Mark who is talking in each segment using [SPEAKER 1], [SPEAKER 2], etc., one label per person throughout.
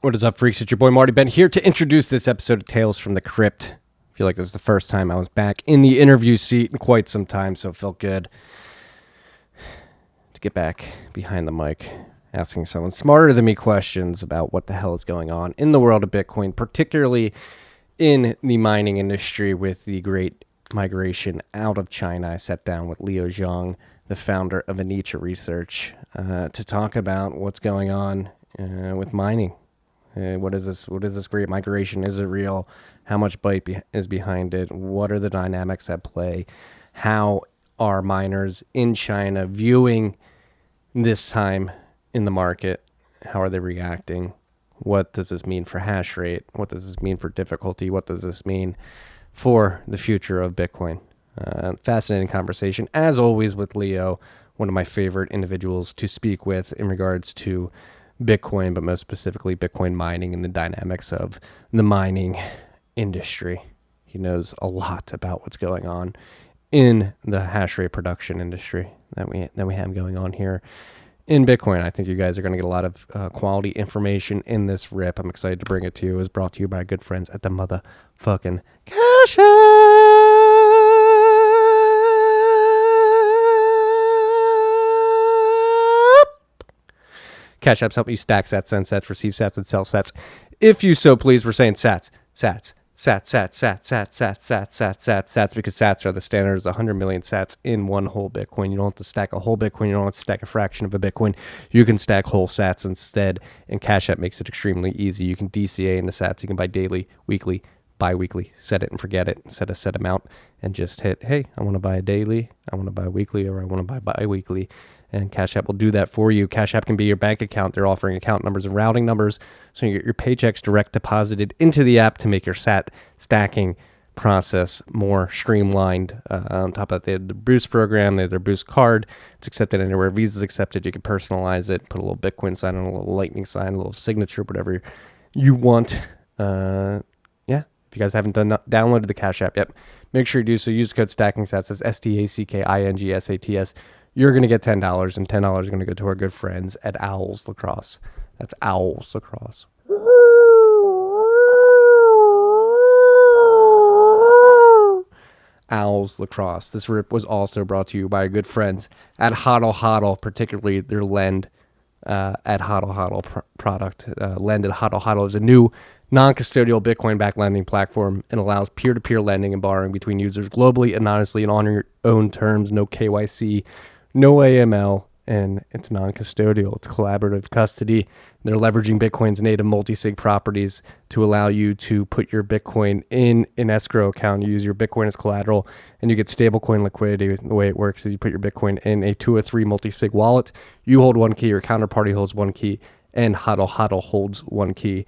[SPEAKER 1] What is up, freaks? It's your boy Marty Ben here to introduce this episode of Tales from the Crypt. I feel like this is the first time I was back in the interview seat in quite some time, so it felt good to get back behind the mic, asking someone smarter than me questions about what the hell is going on in the world of Bitcoin, particularly in the mining industry with the great migration out of China. I sat down with Leo Zhang, the founder of Anicha Research, to talk about what's going on with mining. What is this great migration? Is it real? How much bite is behind it? What are the dynamics at play? How are miners in China viewing this time in the market? How are they reacting? What does this mean for hash rate? What does this mean for difficulty? What does this mean for the future of Bitcoin? Fascinating conversation, as always, with Leo, one of my favorite individuals to speak with in regards to Bitcoin, but most specifically Bitcoin mining and the dynamics of the mining industry. He knows a lot about what's going on in the hash rate production industry that we have going on here in Bitcoin. I think you guys are going to get a lot of quality information in this rip. I'm excited to bring it to you. It was brought to you by good friends at the motherfucking Cash App. Cash App's helping you stack sats, send sats, receive sats, and sell sats. If you so please, we're saying sats, because sats are the standards, 100 million sats in one whole Bitcoin. You don't have to stack a whole Bitcoin. You don't have to stack a fraction of a Bitcoin. You can stack whole sats instead, and Cash App makes it extremely easy. You can DCA into sats. You can buy daily, weekly, bi-weekly, set it and forget it, set a set amount, and just hit, hey, I want to buy a daily, I want to buy weekly, or I want to buy bi-weekly. And Cash App will do that for you. Cash App can be your bank account. They're offering account numbers and routing numbers, so you get your paychecks direct deposited into the app to make your sat stacking process more streamlined. On top of that, they have the Boost program. They have their Boost card. It's accepted anywhere Visa's accepted. You can personalize it, put a little Bitcoin sign on, a little Lightning sign, a little signature, whatever you want. If you guys haven't downloaded the Cash App yet, make sure you do so. Use the code STACKINGSATS. That's STACKINGSATS. You're going to get $10, and $10 is going to go to our good friends at Owls Lacrosse. That's Owls Lacrosse. Owls Lacrosse. This rip was also brought to you by our good friends at HODL HODL, particularly their Lend at HODL HODL product. Lend at HODL HODL is a new non-custodial Bitcoin-backed lending platform and allows peer-to-peer lending and borrowing between users globally, anonymously, and on your own terms. No KYC, no AML, and it's non-custodial. It's collaborative custody. They're leveraging Bitcoin's native multi-sig properties to allow you to put your Bitcoin in an escrow account. You use your Bitcoin as collateral, and you get stablecoin liquidity. The way it works is you put your Bitcoin in a 2 or 3 multi-sig wallet. You hold one key, your counterparty holds one key, and HODL HODL holds one key.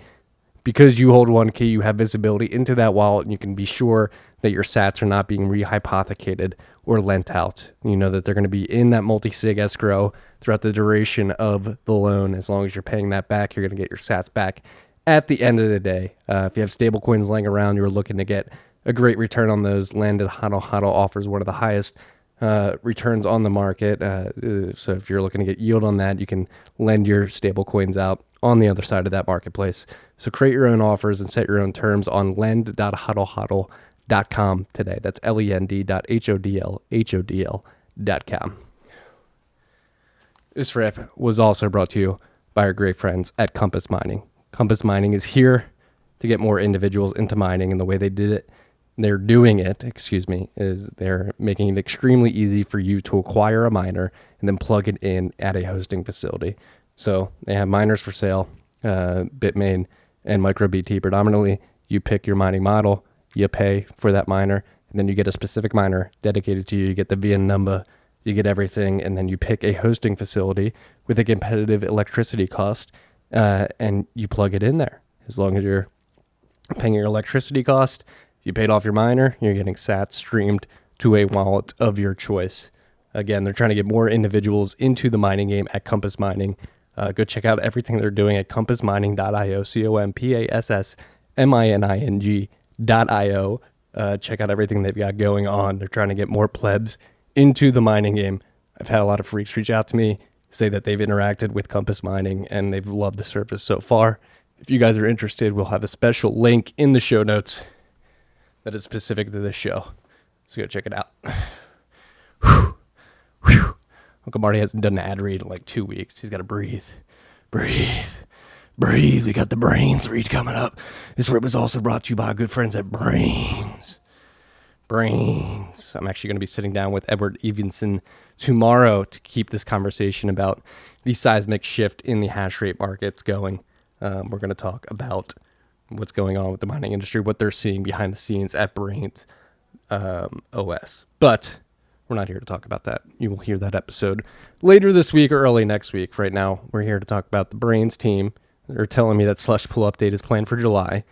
[SPEAKER 1] Because you hold one key, you have visibility into that wallet, and you can be sure that your sats are not being rehypothecated or lent out. You know that they're going to be in that multi-sig escrow throughout the duration of the loan. As long as you're paying that back, you're going to get your sats back at the end of the day. If you have stable coins laying around, you're looking to get a great return on those. Landed HODL HODL offers one of the highest returns on the market. So if you're looking to get yield on that, you can lend your stable coins out on the other side of that marketplace. So create your own offers and set your own terms on lend.hodlhodl.com today. That's lend.hodlhodl.com. This rip was also brought to you by our great friends at Compass Mining. Compass Mining is here to get more individuals into mining, and the way they're doing it, is they're making it extremely easy for you to acquire a miner and then plug it in at a hosting facility. So they have miners for sale, Bitmain and MicroBT predominantly. You pick your mining model, you pay for that miner, and then you get a specific miner dedicated to you. You get the VN number, you get everything, and then you pick a hosting facility with a competitive electricity cost, and you plug it in there. As long as you're paying your electricity cost, you paid off your miner, you're getting sats streamed to a wallet of your choice. Again, they're trying to get more individuals into the mining game at Compass Mining. Go check out everything they're doing at compassmining.io, compassmining.io. Check out everything they've got going on. They're trying to get more plebs into the mining game. I've had a lot of freaks reach out to me, say that they've interacted with Compass Mining and they've loved the service so far. If you guys are interested, we'll have a special link in the show notes that is specific to this show. So go check it out. Whew. Whew. Uncle Marty hasn't done an ad read in like 2 weeks. He's got to breathe. Breathe. We got the Brains read coming up. This rip was also brought to you by our good friends at Brains. I'm actually going to be sitting down with Edward Evenson tomorrow to keep this conversation about the seismic shift in the hash rate markets going. We're going to talk about what's going on with the mining industry, what they're seeing behind the scenes at Brains OS. But we're not here to talk about that. You will hear that episode later this week or early next week. Right now, we're here to talk about the Brains team. They're telling me that slush pool update is planned for July.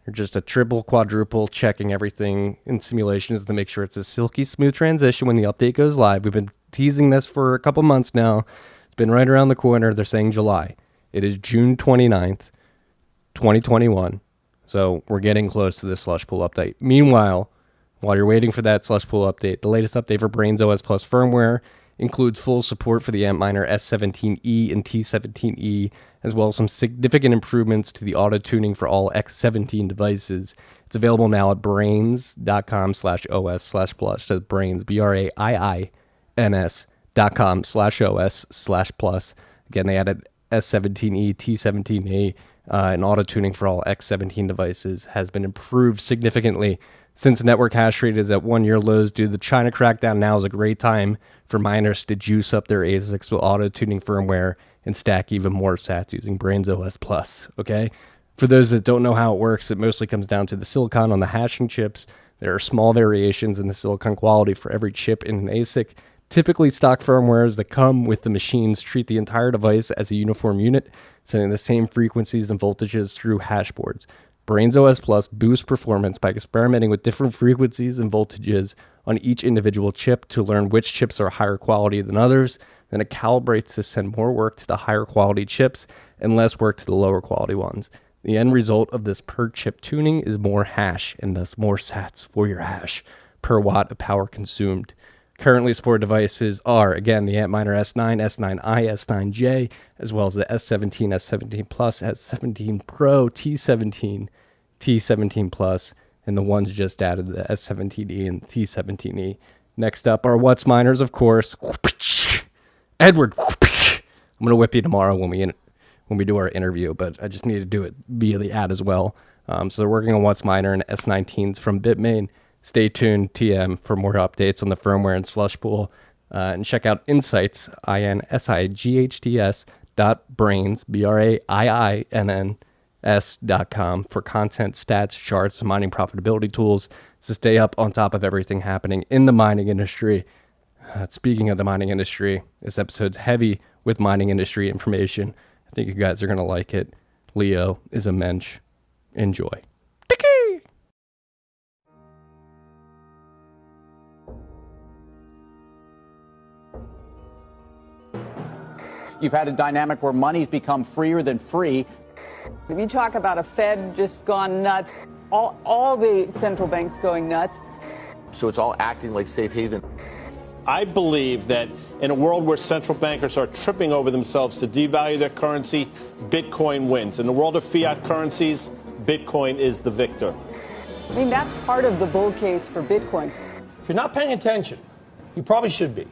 [SPEAKER 1] They're just a triple, quadruple checking everything in simulations to make sure it's a silky smooth transition when the update goes live. We've been teasing this for a couple months now. It's been right around the corner. They're saying July. It is June 29th, 2021. So we're getting close to this slush pool update. Meanwhile, while you're waiting for that slush pool update, the latest update for Brains OS Plus firmware includes full support for the Antminer S17E and T17E, as well as some significant improvements to the auto-tuning for all X17 devices. It's available now at brains.com/OS/plus. That's Brains, BRAINS.com/OS/plus. Again, they added S17E, T17E, and auto-tuning for all X17 devices has been improved significantly. Since network hash rate is at 1-year lows due to the China crackdown, now is a great time for miners to juice up their ASICs with auto-tuning firmware and stack even more sats using Brains OS Plus, okay? For those that don't know how it works, it mostly comes down to the silicon on the hashing chips. There are small variations in the silicon quality for every chip in an ASIC. Typically, stock firmwares that come with the machines treat the entire device as a uniform unit, sending the same frequencies and voltages through hashboards. Brains OS Plus boosts performance by experimenting with different frequencies and voltages on each individual chip to learn which chips are higher quality than others. Then it calibrates to send more work to the higher quality chips and less work to the lower quality ones. The end result of this per chip tuning is more hash and thus more sats for your hash per watt of power consumed. Currently supported devices are, again, the Antminer S9, S9i, S9j, as well as the S17, S17 Plus, S17 Pro, T17, T17 Plus, and the ones just added, the S17e and T17e. Next up are What's Miners, of course. Edward, I'm going to whip you tomorrow when we do our interview, but I just need to do it via the ad as well. So they're working on What's Miner and S19s from Bitmain. Stay tuned, TM, for more updates on the firmware and slush pool. And check out Insights, INSIGHTS .brains, BRAIINNS.com for content, stats, charts, and mining profitability tools to stay up on top of everything happening in the mining industry. Speaking of the mining industry, this episode's heavy with mining industry information. I think you guys are going to like it. Leo is a mensch. Enjoy.
[SPEAKER 2] You've had a dynamic where money's become freer than free.
[SPEAKER 3] If you talk about a Fed just gone nuts, all the central banks going nuts.
[SPEAKER 2] So it's all acting like safe haven.
[SPEAKER 4] I believe that in a world where central bankers are tripping over themselves to devalue their currency, Bitcoin wins. In the world of fiat currencies, Bitcoin is the victor.
[SPEAKER 3] I mean, that's part of the bull case for Bitcoin.
[SPEAKER 5] If you're not paying attention, you probably should be.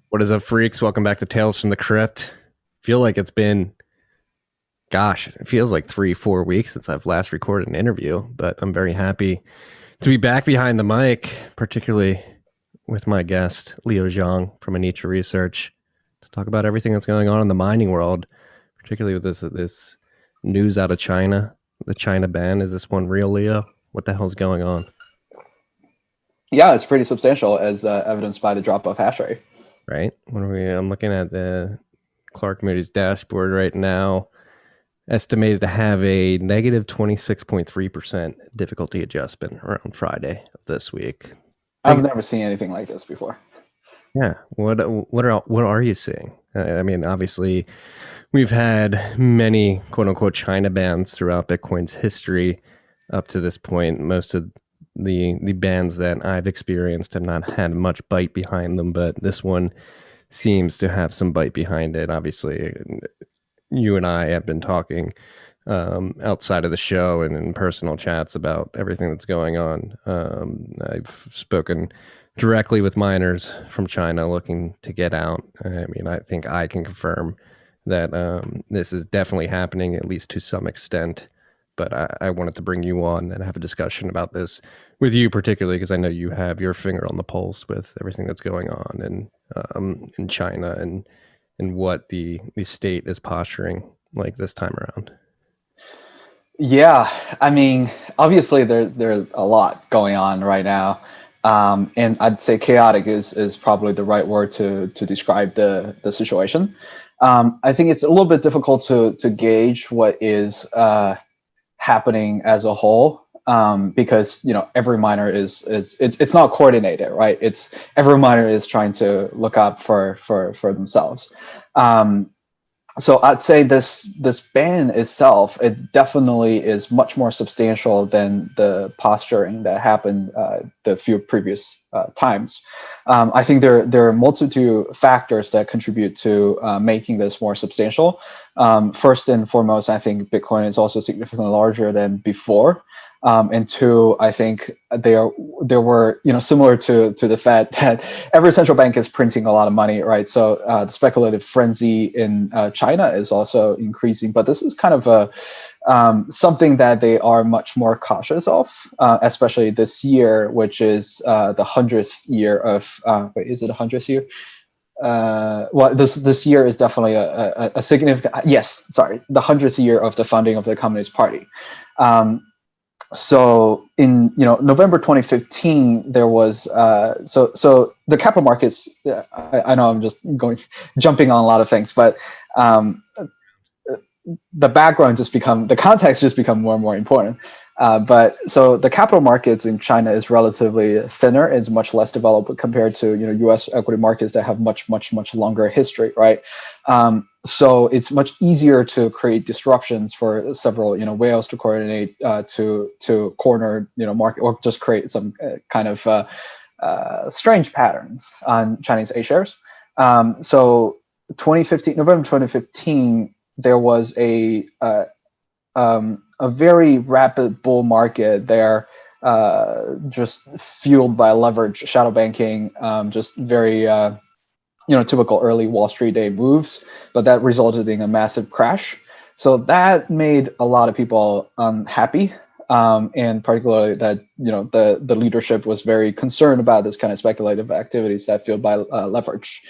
[SPEAKER 1] What is up, freaks? Welcome back to Tales from the Crypt. Feel like it's been, it feels like 3-4 weeks since I've last recorded an interview, but I'm very happy to be back behind the mic, particularly with my guest, Leo Zhang from Anitra Research, to talk about everything that's going on in the mining world, particularly with this news out of China, the China ban. Is this one real, Leo? What the hell's going on?
[SPEAKER 6] Yeah, it's pretty substantial, as evidenced by the drop of hash rate.
[SPEAKER 1] Right. I'm looking at the Clark Moody's dashboard right now. Estimated to have a negative 26.3% difficulty adjustment around Friday of this week.
[SPEAKER 6] I've never seen anything like this before.
[SPEAKER 1] Yeah. What are you seeing? I mean, obviously, we've had many quote unquote China bans throughout Bitcoin's history up to this point. Most of the bans that I've experienced have not had much bite behind them, but this one seems to have some bite behind it. Obviously, you and I have been talking outside of the show and in personal chats about everything that's going on. I've spoken directly with miners from China looking to get out. I mean, I think I can confirm that this is definitely happening, at least to some extent. But I wanted to bring you on and have a discussion about this with you, particularly because I know you have your finger on the pulse with everything that's going on in China and what the state is posturing like this time around.
[SPEAKER 6] Yeah, I mean, obviously there's a lot going on right now, and I'd say chaotic is probably the right word to describe the situation. I think it's a little bit difficult to gauge what is happening as a whole, because every miner it's not coordinated, right? It's every miner is trying to look up for themselves. So I'd say this ban itself, it definitely is much more substantial than the posturing that happened the few previous times. I think there are a multitude of factors that contribute to making this more substantial. First and foremost, I think Bitcoin is also significantly larger than before. And two, I think there were, similar to the Fed, that every central bank is printing a lot of money, right? So the speculative frenzy in China is also increasing, but this is kind of something that they are much more cautious of, especially this year, which is the 100th year of. Wait, is it 100th year? Well, this year is definitely a significant. Yes, sorry, the 100th year of the founding of the Communist Party. So in November 2015, there was so the capital markets. I know I'm just jumping on a lot of things, but the background the context just become more and more important. But so the capital markets in China is relatively thinner. It's much less developed compared to U.S. equity markets that have much longer history, right? So it's much easier to create disruptions for several whales to coordinate to corner market, or just create some kind of strange patterns on Chinese A shares. So November 2015, there was a very rapid bull market there, just fueled by leverage, shadow banking, just very typical early Wall Street day moves, but that resulted in a massive crash. So that made a lot of people unhappy, and particularly that the leadership was very concerned about this kind of speculative activities that fueled by leverage.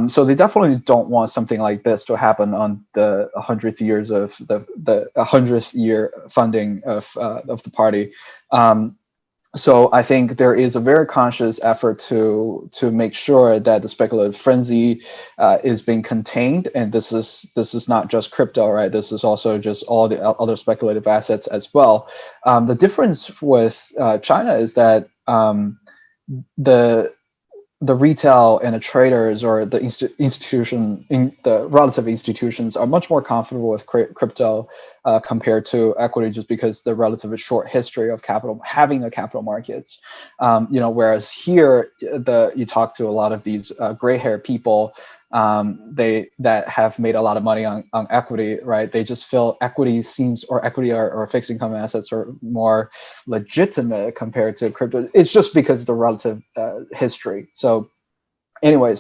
[SPEAKER 6] So they definitely don't want something like this to happen on the 100th years of the 100th year funding of the party. So I think there is a very conscious effort to make sure that the speculative frenzy is being contained, and this is not just crypto, right? This is also just all the other speculative assets as well. The difference with China is that the retail and the traders, or the the relative institutions, are much more comfortable with crypto compared to equity, just because the relatively short history of having a capital markets. Whereas here, you talk to a lot of these gray-haired people, that have made a lot of money on equity, right? They just feel equity or fixed income assets are more legitimate compared to crypto. It's just because of the relative history. So anyway,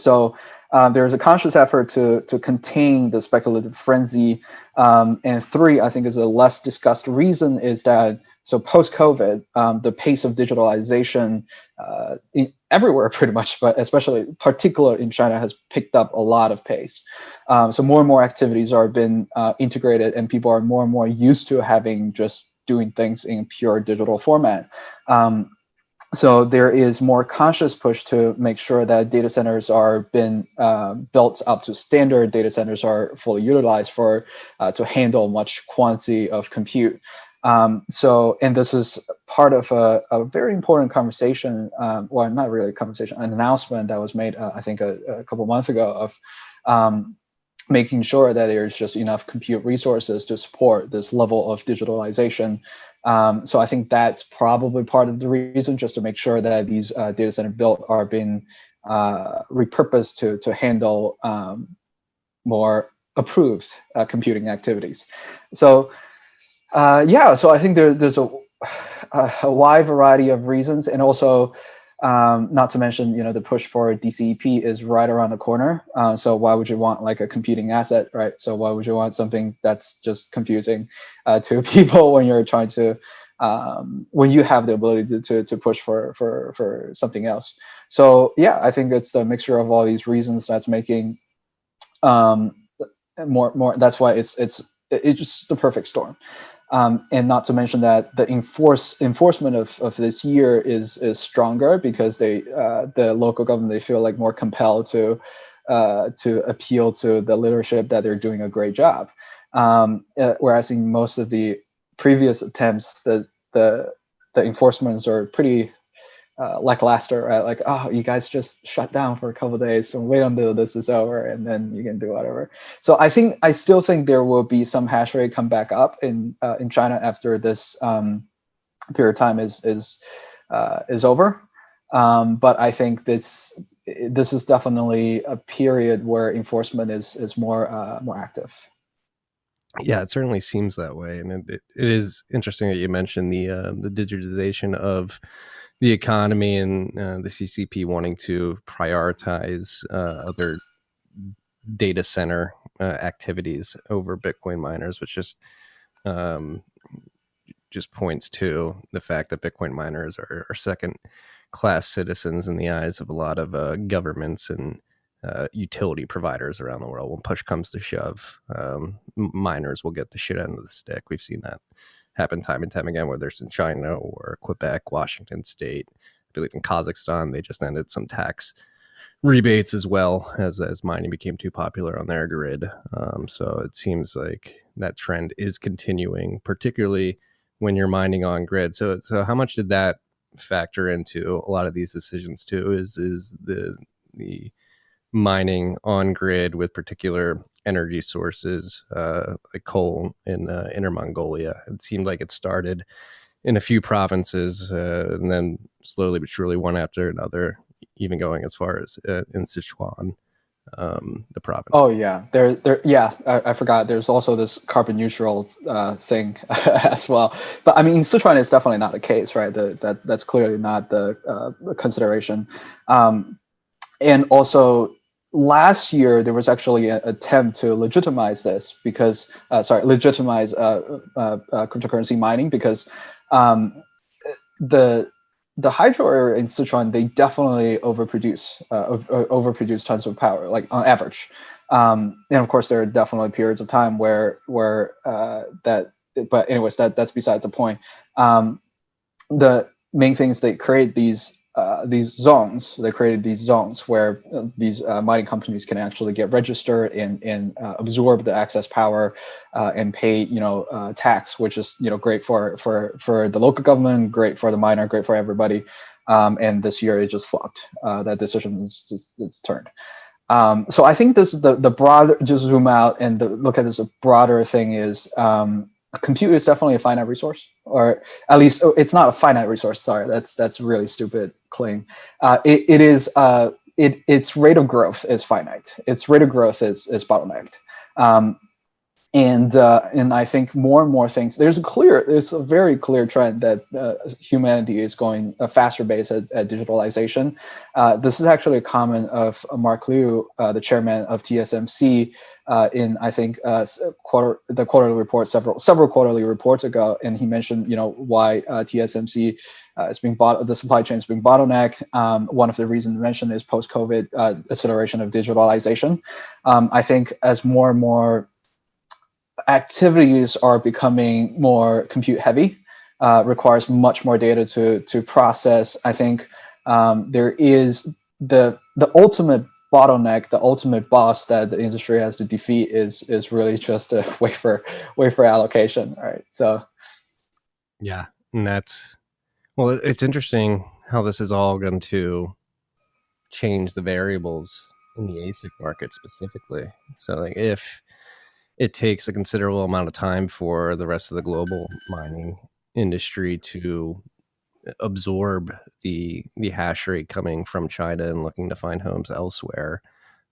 [SPEAKER 6] there's a conscious effort to contain the speculative frenzy. And three, I think, is a less discussed reason, is that post-COVID, the pace of digitalization everywhere pretty much, but especially particular in China, has picked up a lot of pace. So more and more activities are being integrated, and people are more and more used to just doing things in pure digital format. So there is more conscious push to make sure that data centers are been built up to standard. Data centers are fully utilized to handle much quantity of compute. And this is part of a very important conversation, well, not really a conversation, an announcement that was made, I think, a couple months ago, of making sure that there's just enough compute resources to support this level of digitalization. So I think that's probably part of the reason, just to make sure that these data center built are being repurposed to handle more approved computing activities. So so I think there's a wide variety of reasons, and also not to mention, the push for DCEP is right around the corner. So why would you want like a computing asset, right? So why would you want something that's just confusing to people when you're trying to when you have the ability to push for something else? So yeah, I think it's the mixture of all these reasons that's making more. That's why it's just the perfect storm. And not to mention that the enforcement of this year is stronger, because the local government, they feel like more compelled to appeal to the leadership that they're doing a great job. Whereas in most of the previous attempts, the enforcements are pretty lackluster, right? Like, oh, you guys just shut down for a couple of days, so wait until this is over, and then you can do whatever. So I still think there will be some hash rate come back up in China after this period of time is over. But I think this is definitely a period where enforcement is more active.
[SPEAKER 1] Yeah, it certainly seems that way, and it is interesting that you mentioned the digitization of the economy, and the CCP wanting to prioritize other data center activities over Bitcoin miners, which just points to the fact that Bitcoin miners are second class citizens in the eyes of a lot of governments and utility providers around the world. When push comes to shove, miners will get the shit end of the stick. We've seen that happen time and time again, whether it's in China or Quebec, Washington State. I believe in Kazakhstan, they just ended some tax rebates as well, as mining became too popular on their grid. So it seems like that trend is continuing, particularly when you're mining on grid. So how much did that factor into a lot of these decisions too? Is the mining on grid with particular energy sources, like coal in Inner Mongolia? It seemed like it started in a few provinces, and then slowly but surely, one after another, even going as far as in Sichuan, the province.
[SPEAKER 6] Oh yeah, I forgot. There's also this carbon neutral thing as well. But I mean, in Sichuan, it's definitely not the case, right? That's clearly not the consideration. And also, last year there was actually an attempt to legitimize this, because legitimize cryptocurrency mining, because the hydro area in Sichuan, they definitely overproduce tons of power, like on average. And of course, there are definitely periods of time where that. But anyways, that's besides the point. The main thing is they create these zones. They created these zones where these mining companies can actually get registered and absorb the excess power and pay tax, which is great for the local government, great for the miner, great for everybody. And this year it just flopped. That decision it's turned. So I think this the broader, just zoom out and look at this broader thing is. Compute is definitely a finite resource, or at least it's not a finite resource. Sorry, that's a really stupid claim. It is its rate of growth is finite. Its rate of growth is bottlenecked. And I think more and more things. There's a very clear trend that humanity is going a faster pace at digitalization. This is actually a comment of Mark Liu, the chairman of TSMC, in I think the quarterly report, several quarterly reports ago, and he mentioned why TSMC is being the supply chain is being bottlenecked. One of the reasons mentioned is post-COVID acceleration of digitalization. I think as more and more activities are becoming more compute heavy, requires much more data to process. I think there is the ultimate bottleneck, the ultimate boss that the industry has to defeat is really just a wafer allocation, right? So
[SPEAKER 1] yeah, and it's interesting how this is all going to change the variables in the ASIC market specifically. So like if it takes a considerable amount of time for the rest of the global mining industry to absorb the hash rate coming from China and looking to find homes elsewhere.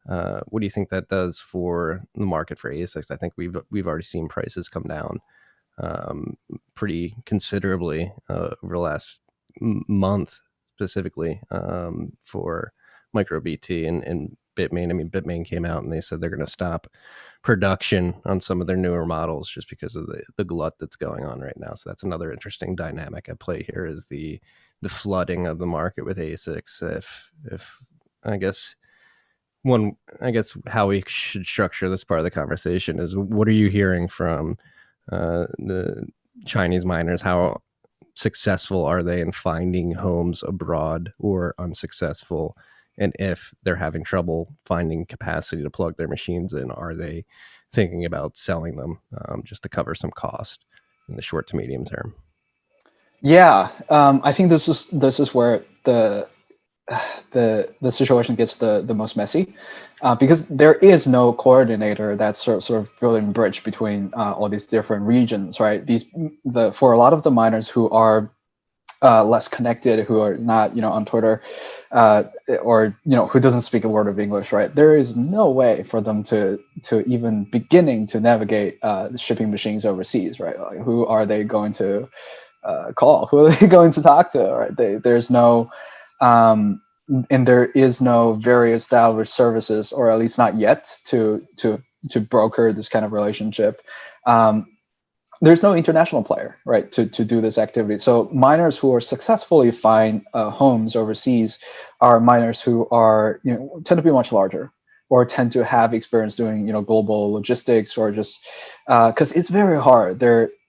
[SPEAKER 1] What do you think that does for the market for ASICs? I think we've already seen prices come down pretty considerably over the last month, specifically for MicroBT and Bitmain. I mean, Bitmain came out and they said they're going to stop production on some of their newer models just because of the glut that's going on right now. So that's another interesting dynamic at play here, is the flooding of the market with ASICs. If I guess how we should structure this part of the conversation is, what are you hearing from the Chinese miners? How successful are they in finding homes abroad, or unsuccessful? And if they're having trouble finding capacity to plug their machines in, are they thinking about selling them just to cover some cost in the short to medium term?
[SPEAKER 6] Yeah, I think this is where the situation gets the most messy, because there is no coordinator that's sort of building a bridge between all these different regions, right? For a lot of the miners who are less connected, who are not, on Twitter, or who doesn't speak a word of English, right? There is no way for them to even beginning to navigate shipping machines overseas, right? Like, who are they going to call? Who are they going to talk to? Right? There's no, and there is no very established services, or at least not yet, to broker this kind of relationship. There's no international player, right, to do this activity. So miners who are successfully find homes overseas are miners who are, tend to be much larger, or tend to have experience doing, global logistics, or just because it's very hard.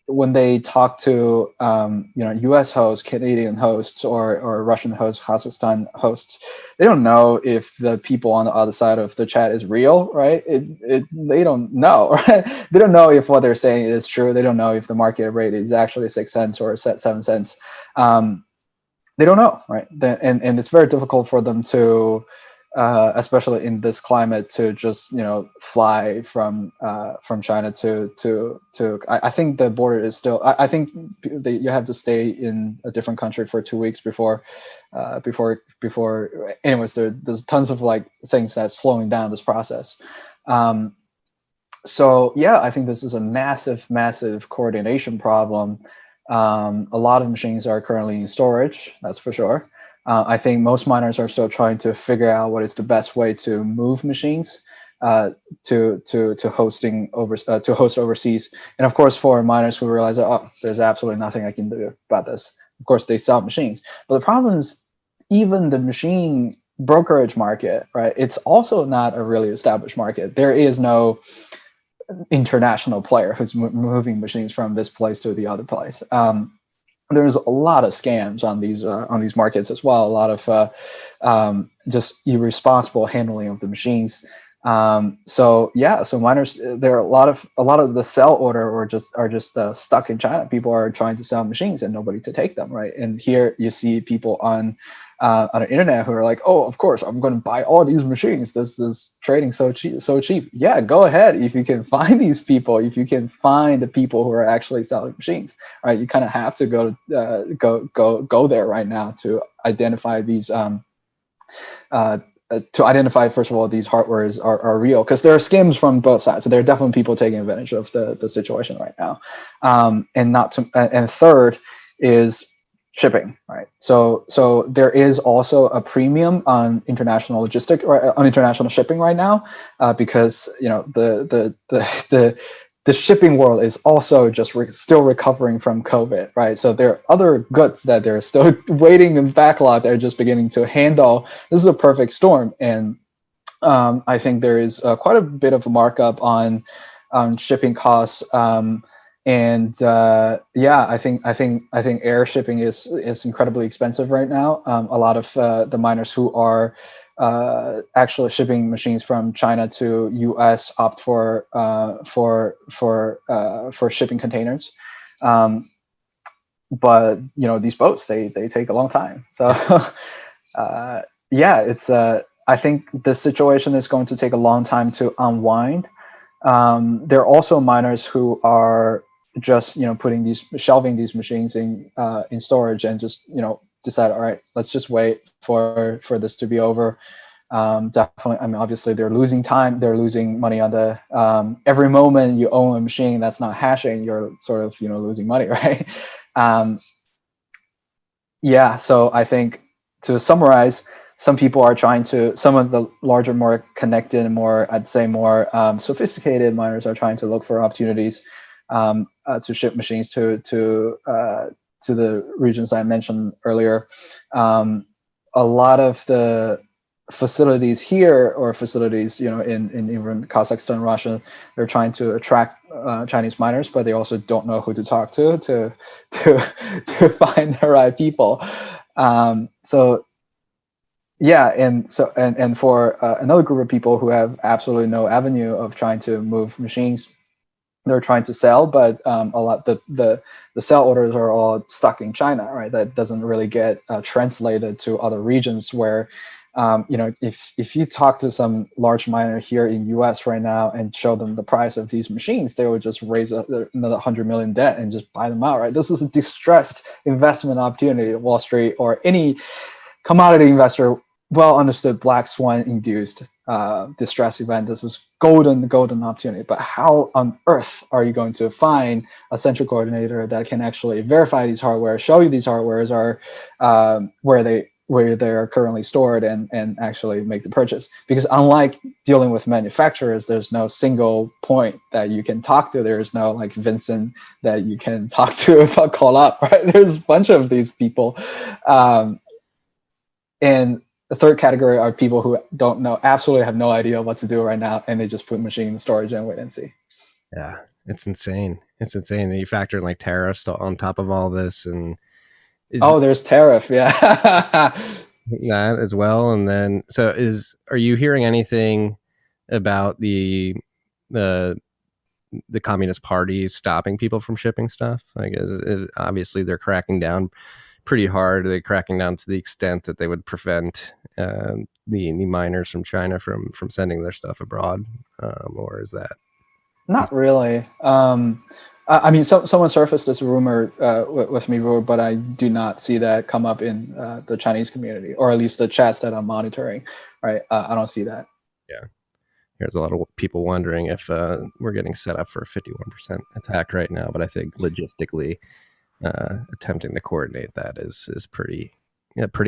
[SPEAKER 6] When they talk to U.S. hosts, Canadian hosts, or Russian hosts, Kazakhstan hosts, they don't know if the people on the other side of the chat is real, right? They don't know, right? They don't know if what they're saying is true. They don't know if the market rate is actually 6 cents or 7 cents. They don't know, right? And it's very difficult for them to, especially in this climate, to just fly from China to I think the border is still, I think you have to stay in a different country for 2 weeks before anyways, there's tons of things that's slowing down this process. So yeah, I think this is a massive coordination problem. A lot of machines are currently in storage, that's for sure. I think most miners are still trying to figure out what is the best way to move machines to host overseas. And of course, for miners who realize, there's absolutely nothing I can do about this, of course they sell machines. But the problem is, even the machine brokerage market, right? It's also not a really established market. There is no international player who's moving machines from this place to the other place. There's a lot of scams on these markets as well. A lot of just irresponsible handling of the machines. So miners, there are a lot of the sell order are just stuck in China. People are trying to sell machines and nobody to take them, right? And here you see people on the internet who are like, oh, of course, I'm going to buy all these machines. This is trading so cheap. Yeah, go ahead. If you can find these people, if you can find the people who are actually selling machines, right? You kind of have to go there right now to identify these, first of all, these hardwares are real, because there are skims from both sides. So there are definitely people taking advantage of the situation right now. And third is shipping, right? So there is also a premium on international logistic, or on international shipping right now, because the shipping world is also just still recovering from COVID, right? So there are other goods that they're still waiting in backlog. They're just beginning to handle. This is a perfect storm, and I think there is quite a bit of a markup on shipping costs. I think air shipping is incredibly expensive right now. A lot of the miners who are actually shipping machines from China to US opt for shipping containers. But these boats, they take a long time. So it's I think this situation is going to take a long time to unwind. There are also miners who are just shelving these machines in storage and just decide, all right, let's just wait for this to be over. Definitely, I mean, obviously they're losing time, they're losing money on the every moment you own a machine that's not hashing, you're sort of losing money, right? Yeah, so I think, to summarize, some of the larger, more connected, more, I'd say, more sophisticated miners are trying to look for opportunities to ship machines to the regions I mentioned earlier. A lot of the facilities here, or facilities in even Kazakhstan, Russia, they're trying to attract Chinese miners, but they also don't know who to talk to find the right people. So yeah, and for another group of people who have absolutely no avenue of trying to move machines, they're trying to sell, but a lot the sell orders are all stuck in China, right? That doesn't really get translated to other regions where, if you talk to some large miner here in US right now and show them the price of these machines, they would just raise another 100 million debt and just buy them out, right? This is a distressed investment opportunity. Wall Street or any commodity investor well understood black swan induced distress event. This is golden opportunity. But how on earth are you going to find a central coordinator that can actually verify these hardware, show you these hardwares are where they are currently stored, and actually make the purchase? Because unlike dealing with manufacturers, there's no single point that you can talk to. There's no like Vincent that you can talk to call up, right? There's a bunch of these people. And the third category are people who don't know, absolutely have no idea what to do right now, and they just put machine in storage and wait and see.
[SPEAKER 1] Yeah, it's insane. It's insane. And you factor in like tariffs on top of all this, and
[SPEAKER 6] there's tariff, yeah.
[SPEAKER 1] That as well. And then, are you hearing anything about the Communist Party stopping people from shipping stuff? Like, obviously they're cracking down pretty hard. They're cracking down to the extent that they would prevent the miners from China from sending their stuff abroad, or is that
[SPEAKER 6] not really? I mean, someone surfaced this rumor with me, but I do not see that come up in the Chinese community, or at least the chats that I'm monitoring. Right, I don't see that.
[SPEAKER 1] Yeah, there's a lot of people wondering if we're getting set up for a 51% attack right now, but I think logistically, attempting to coordinate that is pretty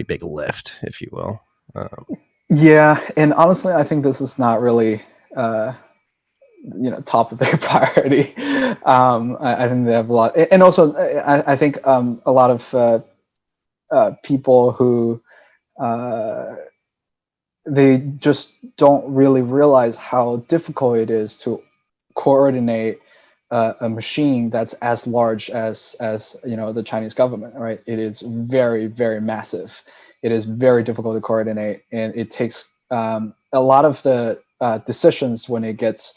[SPEAKER 1] big lift, if you will.
[SPEAKER 6] Yeah, and honestly, I think this is not really top of their priority. I think they have a lot, and also I think a lot of people who they just don't really realize how difficult it is to coordinate a machine that's as large as the Chinese government, right? It is very, very massive. It is very difficult to coordinate, and it takes a lot of the decisions when it gets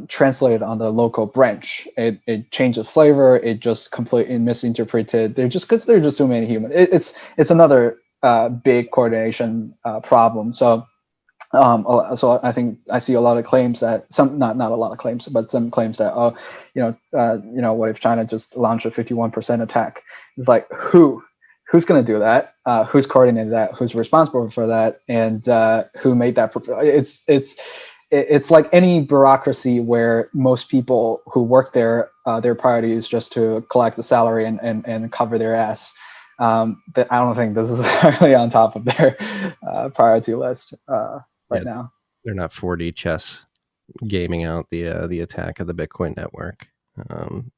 [SPEAKER 6] translated on the local branch. It changes flavor. It just completely misinterpreted. Because there are just too many humans. It's another big coordination problem. So I think I see a lot of claims that not a lot of claims, but some claims that what if China just launched a 51% attack? It's like who's going to do that? Who's coordinating that? Who's responsible for that? And who made that? It's like any bureaucracy where most people who work there, their priority is just to collect the salary and cover their ass. But I don't think this is really on top of their priority list now.
[SPEAKER 1] They're not 4D chess gaming out the attack of the Bitcoin network.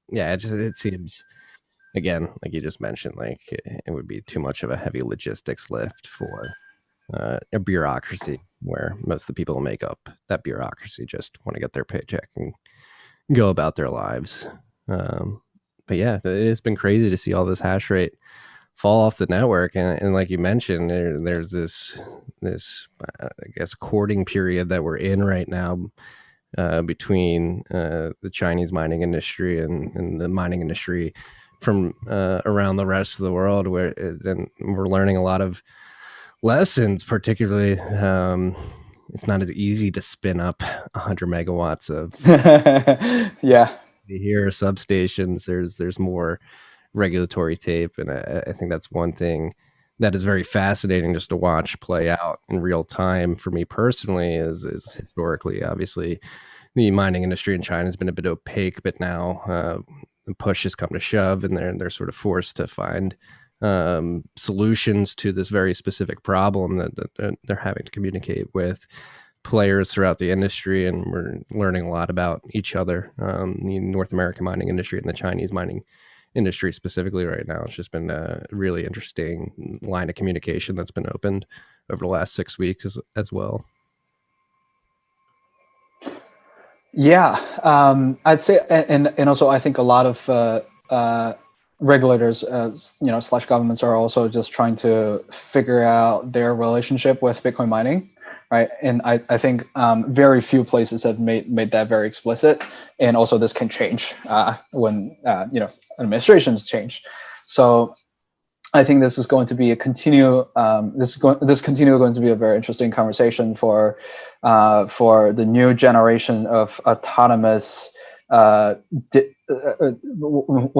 [SPEAKER 1] It seems, again, like you just mentioned, like it would be too much of a heavy logistics lift for a bureaucracy where most of the people who make up that bureaucracy just want to get their paycheck and go about their lives. But yeah, it has been crazy to see all this hash rate fall off the network, and like you mentioned, there's this I guess courting period that we're in right now between the Chinese mining industry and the mining industry from around the rest of the world, where we're learning a lot of lessons. Particularly, it's not as easy to spin up 100 megawatts of electricity here, substations. There's more regulatory tape, and I think that's one thing that is very fascinating just to watch play out in real time for me personally. Is historically, obviously, the mining industry in China has been a bit opaque, but now the push has come to shove, and they're sort of forced to find solutions to this very specific problem that they're having to communicate with players throughout the industry. And we're learning a lot about each other, the North American mining industry and the Chinese mining industry specifically right now. It's just been a really interesting line of communication that's been opened over the last 6 weeks as well.
[SPEAKER 6] Yeah, I'd say, and also I think a lot of regulators, slash governments are also just trying to figure out their relationship with Bitcoin mining, right? And I think very few places have made that very explicit, and also this can change when administrations change. So I think this is going to be going to be a very interesting conversation for the new generation of autonomous. What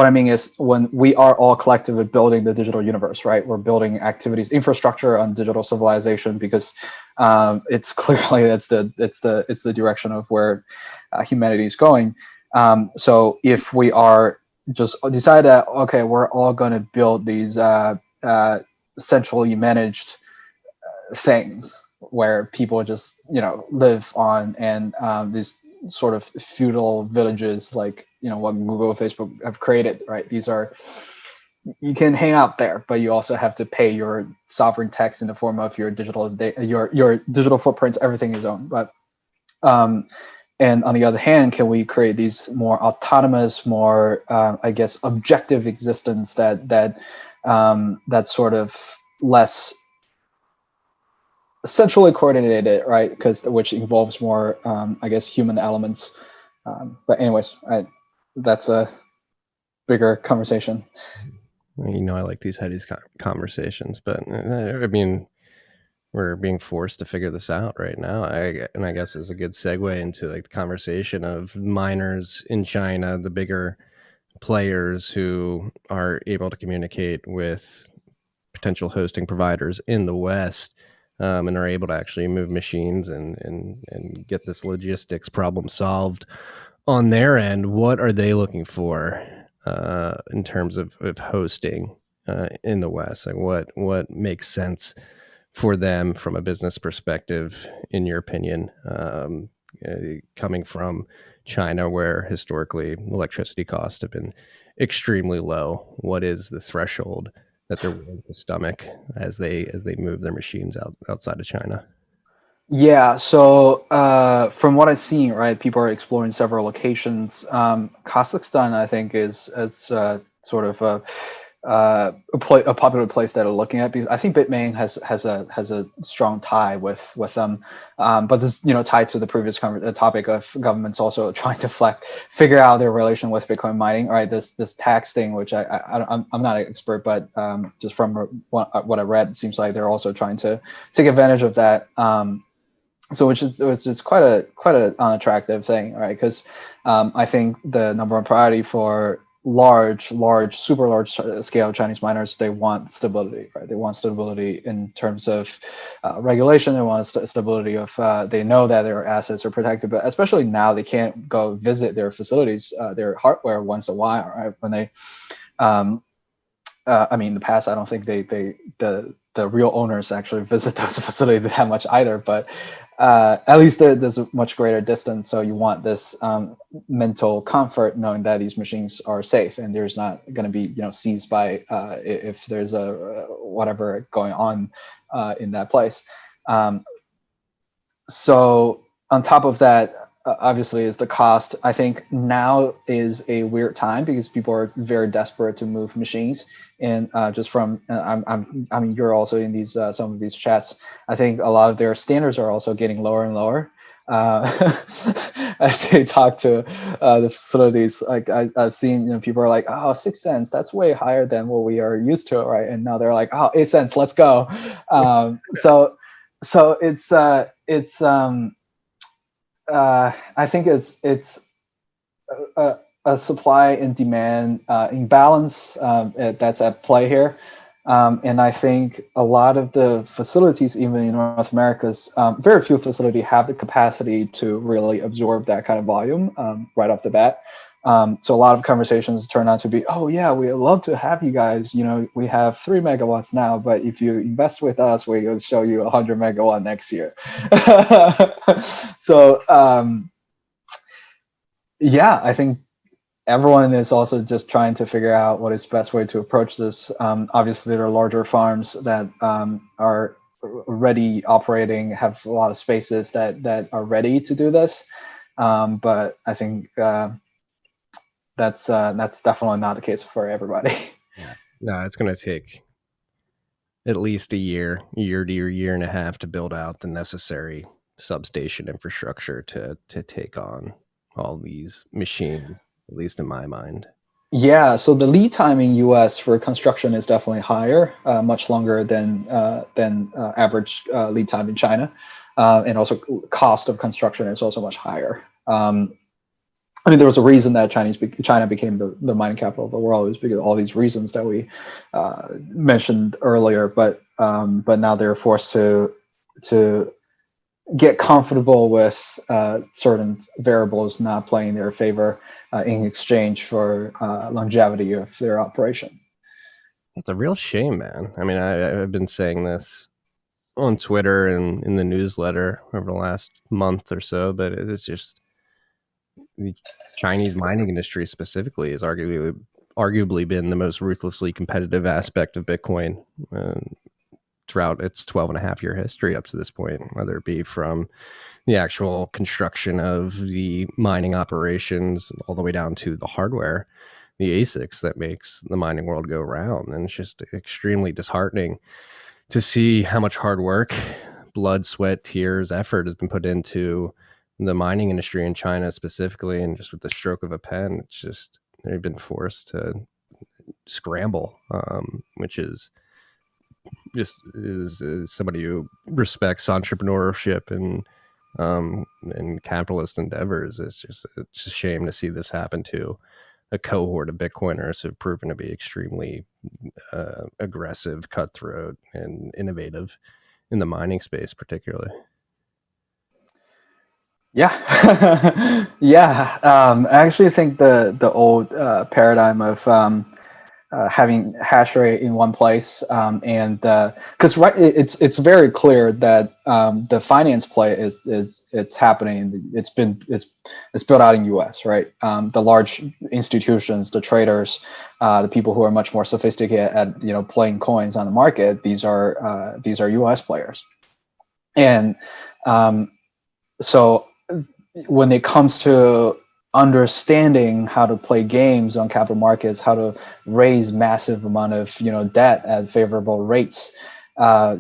[SPEAKER 6] I mean is, when we are all collectively building the digital universe, right? We're building activities, infrastructure on digital civilization, because it's clearly it's the direction of where humanity is going. So if we are just decide that, okay, we're all going to build these centrally managed things where people just live on, and these sort of feudal villages, like what Google, Facebook have created, right? These are, you can hang out there, but you also have to pay your sovereign tax in the form of your digital your digital footprints. Everything is owned. But and on the other hand, can we create these more autonomous, more I guess objective existence that's sort of less centrally coordinated, right? Which involves more I guess human elements. But anyways, that's a bigger conversation.
[SPEAKER 1] I like these heady conversations, but I mean, we're being forced to figure this out right now. And I guess is a good segue into like the conversation of miners in China, the bigger players who are able to communicate with potential hosting providers in the West, and are able to actually move machines and get this logistics problem solved on their end. What are they looking for in terms of hosting in the West? Like what makes sense for them from a business perspective, in your opinion, coming from China, where historically electricity costs have been extremely low? What is the threshold that they're willing to stomach as they move their machines outside of China?
[SPEAKER 6] Yeah, so from what I've seen, right, people are exploring several locations. Kazakhstan, I think, is sort of a popular place that are looking at, because I think Bitmain has a strong tie with them. But this tied to the previous topic of governments also trying to figure out their relation with Bitcoin mining, right? This tax thing, which I'm not an expert, but just from what I read, it seems like they're also trying to take advantage of that. So which is quite an unattractive thing, right? Because I think the number one priority for super large scale Chinese miners, they want stability, right? They want stability in terms of regulation. They want stability of they know that their assets are protected, but especially now they can't go visit their facilities, their hardware once a while, right? When they, I mean, in the past, I don't think the real owners actually visit those facilities that much either, but at least there's a much greater distance. So you want this mental comfort knowing that these machines are safe and there's not going to be seized by if there's a whatever going on in that place. So on top of that, obviously, is the cost. I think now is a weird time because people are very desperate to move machines. And just from, I mean, you're also in these some of these chats. I think a lot of their standards are also getting lower and lower. As they talk to the facilities, like I've seen, people are like, oh, 6 cents, that's way higher than what we are used to, right? And now they're like, oh, 8 cents, let's go. So it's I think it's a a supply and demand imbalance that's at play here. And I think a lot of the facilities, even in North America's, very few facilities have the capacity to really absorb that kind of volume right off the bat. So a lot of conversations turn out to be, oh yeah, we'd love to have you guys. We have 3 megawatts now, but if you invest with us, we will show you 100 megawatt next year. So yeah, I think everyone is also just trying to figure out what is the best way to approach this. Obviously, there are larger farms that are already operating, have a lot of spaces that are ready to do this. But I think that's definitely not the case for everybody.
[SPEAKER 1] No, it's going to take at least a year to a year and a half to build out the necessary substation infrastructure to take on all these machines, at least in my mind.
[SPEAKER 6] Yeah, so the lead time in US for construction is definitely higher, much longer than average lead time in China. And also cost of construction is also much higher. I mean, there was a reason that China became the mining capital of the world. It was because of all these reasons that we mentioned earlier. But now they're forced to get comfortable with certain variables not playing in their favor in exchange for longevity of their operation.
[SPEAKER 1] It's a real shame, man. I mean, I've been saying this on Twitter and in the newsletter over the last month or so, but it's just the Chinese mining industry specifically has arguably been the most ruthlessly competitive aspect of Bitcoin throughout its 12.5-year history up to this point, whether it be from the actual construction of the mining operations all the way down to the hardware, the ASICs that makes the mining world go round. And it's just extremely disheartening to see how much hard work, blood, sweat, tears, effort has been put into the mining industry in China specifically, and just with the stroke of a pen, it's just they've been forced to scramble, which is just is somebody who respects entrepreneurship and capitalist endeavors. It's a shame to see this happen to a cohort of Bitcoiners who've proven to be extremely aggressive, cutthroat, and innovative in the mining space, particularly.
[SPEAKER 6] Yeah, yeah. I actually think the old paradigm of having hash rate in one place, and because it's very clear that the finance play it's happening. It's built out in U.S., right? The large institutions, the traders, the people who are much more sophisticated at playing coins on the market. These are U.S. players, and so when it comes to understanding how to play games on capital markets, how to raise massive amount of debt at favorable rates,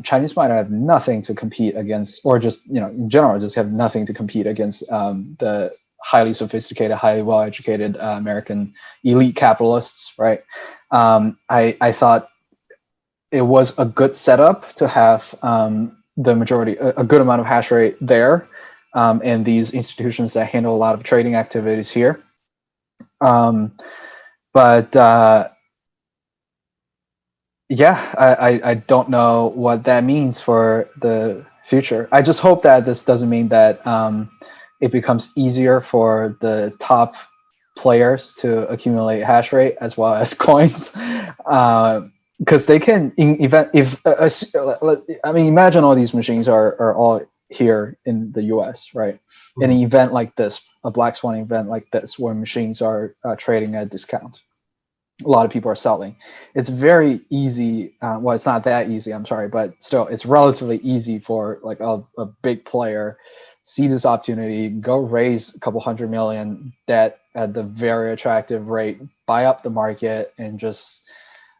[SPEAKER 6] Chinese might have nothing to compete against, or just in general just have nothing to compete against the highly sophisticated, highly well-educated American elite capitalists, right? I thought it was a good setup to have the majority, a good amount of hash rate there. And these institutions that handle a lot of trading activities here. But yeah, I don't know what that means for the future. I just hope that this doesn't mean that it becomes easier for the top players to accumulate hash rate as well as coins. Because they can, imagine all these machines are all here in the US, right? Mm-hmm. In an event like this, a black swan event like this, where machines are trading at a discount, a lot of people are selling. It's very easy. Well, it's not that easy, I'm sorry, but still, it's relatively easy for like a big player see this opportunity, go raise a couple $100 million debt at the very attractive rate, buy up the market, and just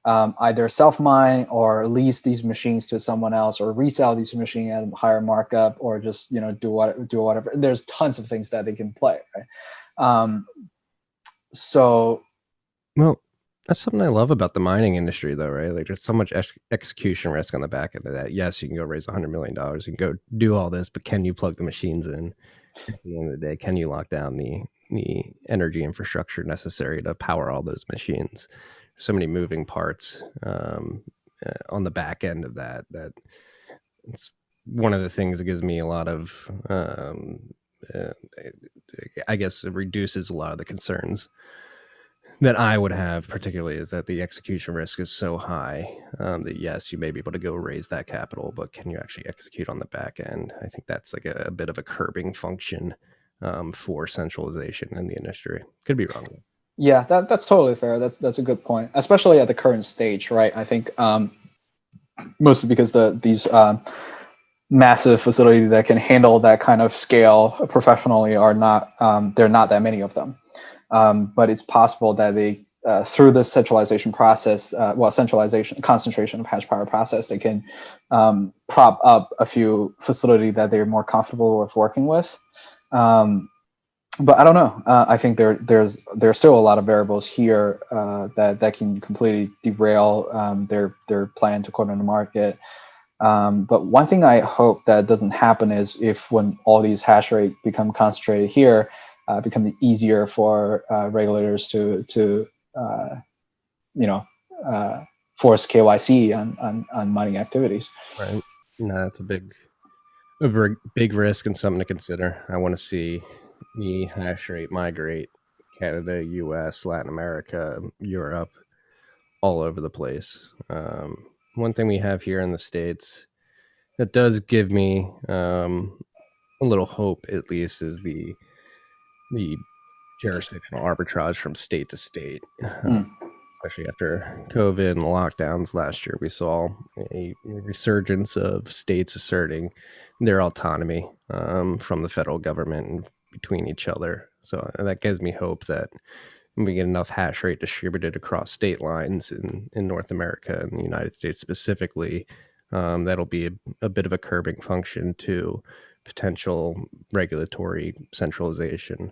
[SPEAKER 6] either self-mine or lease these machines to someone else, or resell these machines at a higher markup, or just do whatever. There's tons of things that they can play, right? So,
[SPEAKER 1] well, that's something I love about the mining industry, though, right? Like, there's so much execution risk on the back end of that. Yes, you can go raise $100 million, you can go do all this, but can you plug the machines in? At the end of the day, can you lock down the the energy infrastructure necessary to power all those machines. So many moving parts on the back end of that it's one of the things that gives me a lot of I guess it reduces a lot of the concerns that I would have, particularly, is that the execution risk is so high that yes, you may be able to go raise that capital, but can you actually execute on the back end? I think that's like a bit of a curbing function for centralization in the industry. Could be wrong.
[SPEAKER 6] Yeah, that's totally fair. That's a good point, especially at the current stage, right? I think mostly because these massive facilities that can handle that kind of scale professionally are not there are not that many of them. But it's possible that they through this centralization process, concentration of hash power process, they can prop up a few facilities that they're more comfortable with working with. But I don't know. I think there's still a lot of variables here that can completely derail their plan to corner the market. But one thing I hope that doesn't happen is if when all these hash rate become concentrated here, become easier for regulators to force KYC on mining activities.
[SPEAKER 1] Right. No, that's a big risk and something to consider. I want to see the hash rate migrate Canada, US, Latin America, Europe, all over the place. One thing we have here in the States that does give me a little hope, at least, is the jurisdictional arbitrage from state to state. Especially after COVID and lockdowns last year, we saw a resurgence of states asserting their autonomy from the federal government and between each other. So that gives me hope that when we get enough hash rate distributed across state lines in North America and the United States specifically, that'll be a bit of a curbing function to potential regulatory centralization.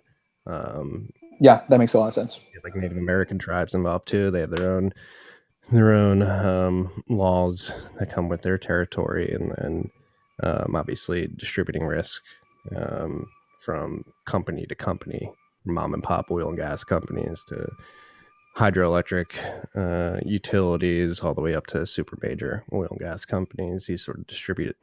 [SPEAKER 6] Yeah, that makes a lot of sense.
[SPEAKER 1] Like Native American tribes involved too. They have their own laws that come with their territory, and then obviously distributing risk from company to company, mom and pop oil and gas companies to hydroelectric utilities, all the way up to super major oil and gas companies. These sort of distribute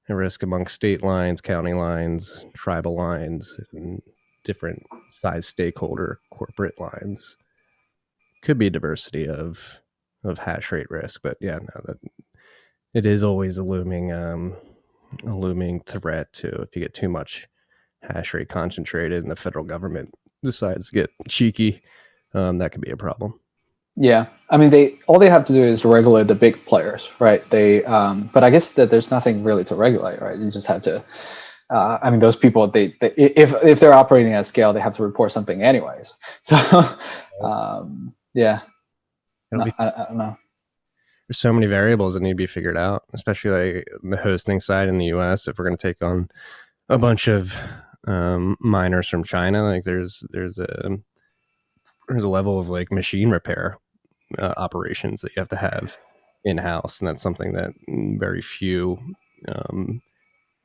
[SPEAKER 1] the risk among state lines, county lines, tribal lines, and different size stakeholder corporate lines. Could be a diversity of hash rate risk, but yeah, no, that it is always a looming threat to if you get too much hash rate concentrated and the federal government decides to get cheeky, that could be a problem.
[SPEAKER 6] Yeah, I mean, all they have to do is regulate the big players, right? But I guess that there's nothing really to regulate, right? You just have to. I mean, those people, if they're operating at scale, they have to report something anyways. So, yeah, I don't know.
[SPEAKER 1] There's so many variables that need to be figured out, especially like the hosting side in the U.S. If we're going to take on a bunch of miners from China, like there's a level of like machine repair operations that you have to have in-house, and that's something that very few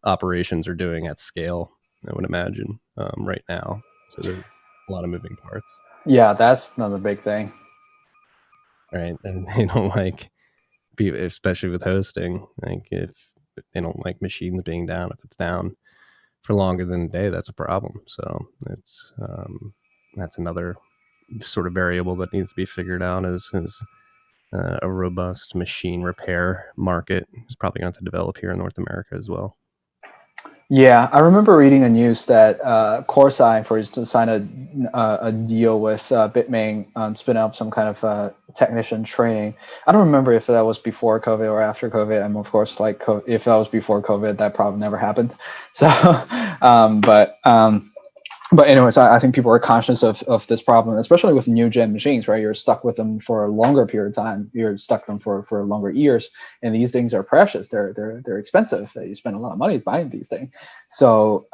[SPEAKER 1] operations are doing at scale, I would imagine, right now. So there's a lot of moving parts.
[SPEAKER 6] Yeah, that's another big thing.
[SPEAKER 1] Right. And they don't like, especially with hosting, like if they don't like machines being down, if it's down for longer than a day, that's a problem. So it's that's another sort of variable that needs to be figured out is a robust machine repair market is probably going to develop here in North America as well.
[SPEAKER 6] Yeah, I remember reading a news that Corsair, for instance, signed a deal with Bitmain, spinning up some kind of technician training. I don't remember if that was before COVID or after COVID. And of course, like if that was before COVID, that probably never happened. So, but anyways, I think people are conscious of this problem, especially with new gen machines, right? You're stuck with them for a longer period of time. You're stuck with them for longer years, and these things are precious. They're expensive. You spend a lot of money buying these things. So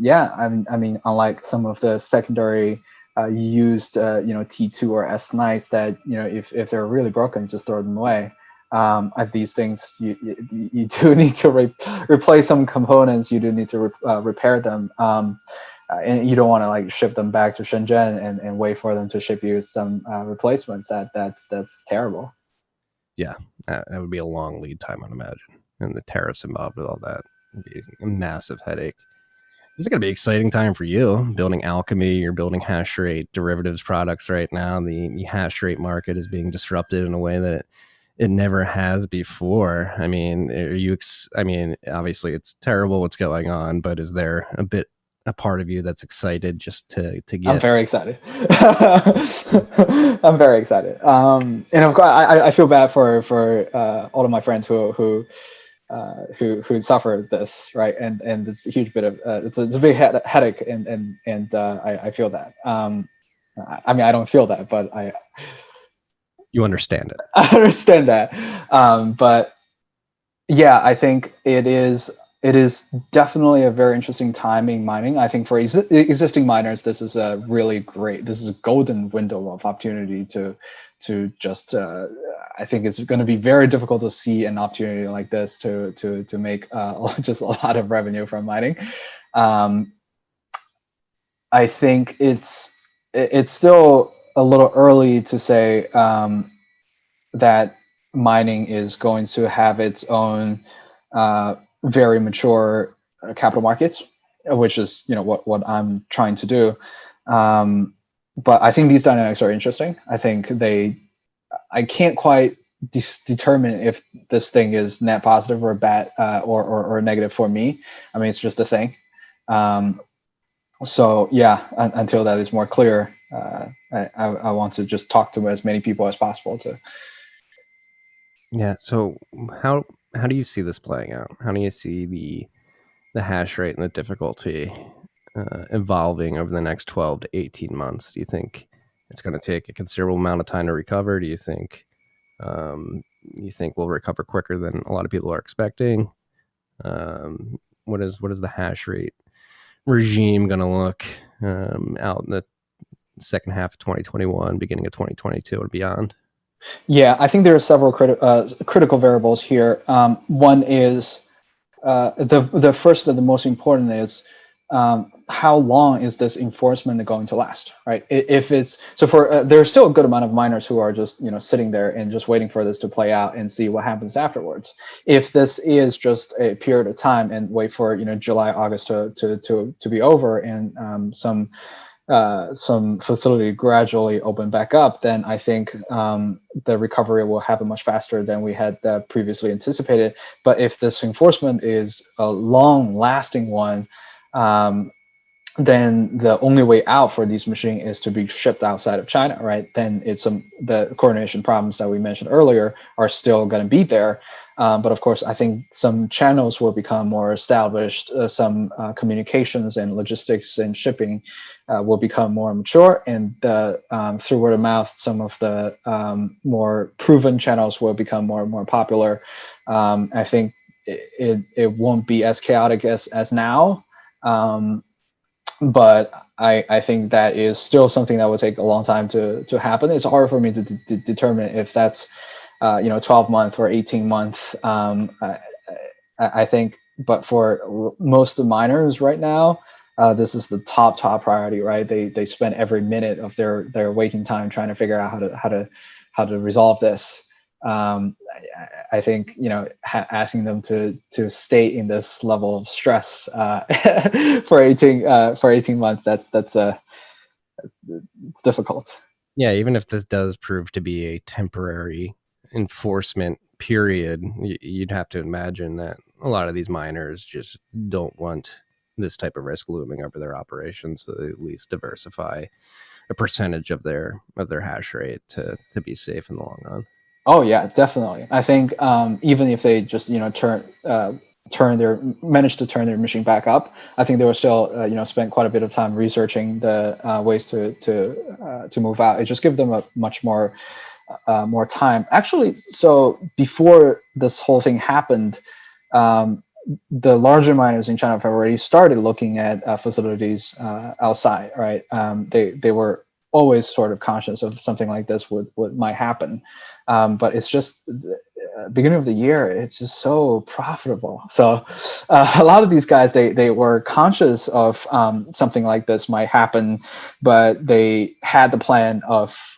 [SPEAKER 6] yeah, I mean, unlike some of the secondary used T2 or S9s that if they're really broken, just throw them away. At these things, you do need to replace some components. You do need to repair them. and you don't want to like ship them back to Shenzhen and wait for them to ship you some replacements. That's terrible.
[SPEAKER 1] Yeah, that would be a long lead time, I'd imagine, and the tariffs involved with all that would be a massive headache. It's going to be an exciting time for you building Alchemy. You're building Hashrate derivatives products right now. The Hashrate market is being disrupted in a way that it never has before. I mean, obviously it's terrible what's going on, but is there a part of you that's excited just to get?
[SPEAKER 6] I'm very excited. I'm very excited. And of course, I feel bad for all of my friends who suffered this, right? And it's a huge bit of it's a big headache, and I feel that. I mean, I don't feel that, but
[SPEAKER 1] You understand it.
[SPEAKER 6] I understand that. But yeah, I think it is definitely a very interesting time in mining. I think for existing miners, this is a really great. This is a golden window of opportunity to just. I think it's going to be very difficult to see an opportunity like this to make just a lot of revenue from mining. I think it's still a little early to say that mining is going to have its own very mature capital markets, which is what I'm trying to do. But I think these dynamics are interesting. I think I can't quite determine if this thing is net positive or bad or negative for me. I mean, it's just a thing. So yeah, until that is more clear, I want to just talk to as many people as possible to.
[SPEAKER 1] Yeah. So how do you see this playing out? How do you see the hash rate and the difficulty evolving over the next 12 to 18 months? Do you think it's going to take a considerable amount of time to recover? Do you think we'll recover quicker than a lot of people are expecting? What is the hash rate regime going to look out in the second half of 2021, beginning of 2022 and beyond?
[SPEAKER 6] Yeah, I think there are several critical variables here. One is the first and the most important is how long is this enforcement going to last, right? If it's so for there's still a good amount of miners who are just sitting there and just waiting for this to play out and see what happens afterwards. If this is just a period of time and wait for July, August to be over and some facility gradually open back up, then I think the recovery will happen much faster than we had previously anticipated. But if this enforcement is a long-lasting one, then the only way out for these machines is to be shipped outside of China, right? Then it's the coordination problems that we mentioned earlier are still going to be there. But of course, I think some channels will become more established. Some communications and logistics and shipping will become more mature, and through word of mouth, some of the more proven channels will become more and more popular. I think it won't be as chaotic as now, but I think that is still something that will take a long time to happen. It's hard for me to determine if that's 12-month or 18-month. I think, but for most of the miners right now, this is the top priority, right? They spend every minute of their waking time trying to figure out how to resolve this. I think asking them to stay in this level of stress for 18 months, that's it's difficult.
[SPEAKER 1] Yeah, even if this does prove to be a temporary enforcement period, you'd have to imagine that a lot of these miners just don't want this type of risk looming over their operations, so they at least diversify a percentage of their hash rate to be safe in the long run.
[SPEAKER 6] Oh yeah, definitely. I think even if they just manage to turn their machine back up, I think they will still spend quite a bit of time researching the ways to move out. It just gives them a much more time. Actually, so before this whole thing happened, the larger miners in China have already started looking at facilities outside, right? They were always sort of conscious of something like this might happen. But it's just beginning of the year, it's just so profitable. So a lot of these guys, they were conscious of something like this might happen, but they had the plan of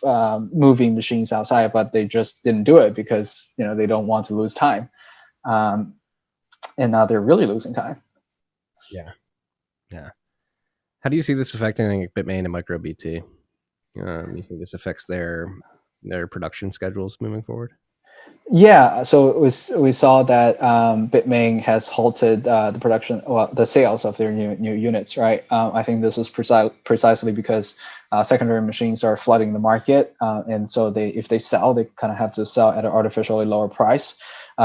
[SPEAKER 6] moving machines outside, but they just didn't do it because they don't want to lose time. And now they're really losing time.
[SPEAKER 1] Yeah. How do you see this affecting Bitmain and MicroBT? You think this affects their production schedules moving forward?
[SPEAKER 6] Yeah, so we saw that Bitmain has halted the production, the sales of their new units, right? I think this is precisely because secondary machines are flooding the market, and so if they sell, they kind of have to sell at an artificially lower price,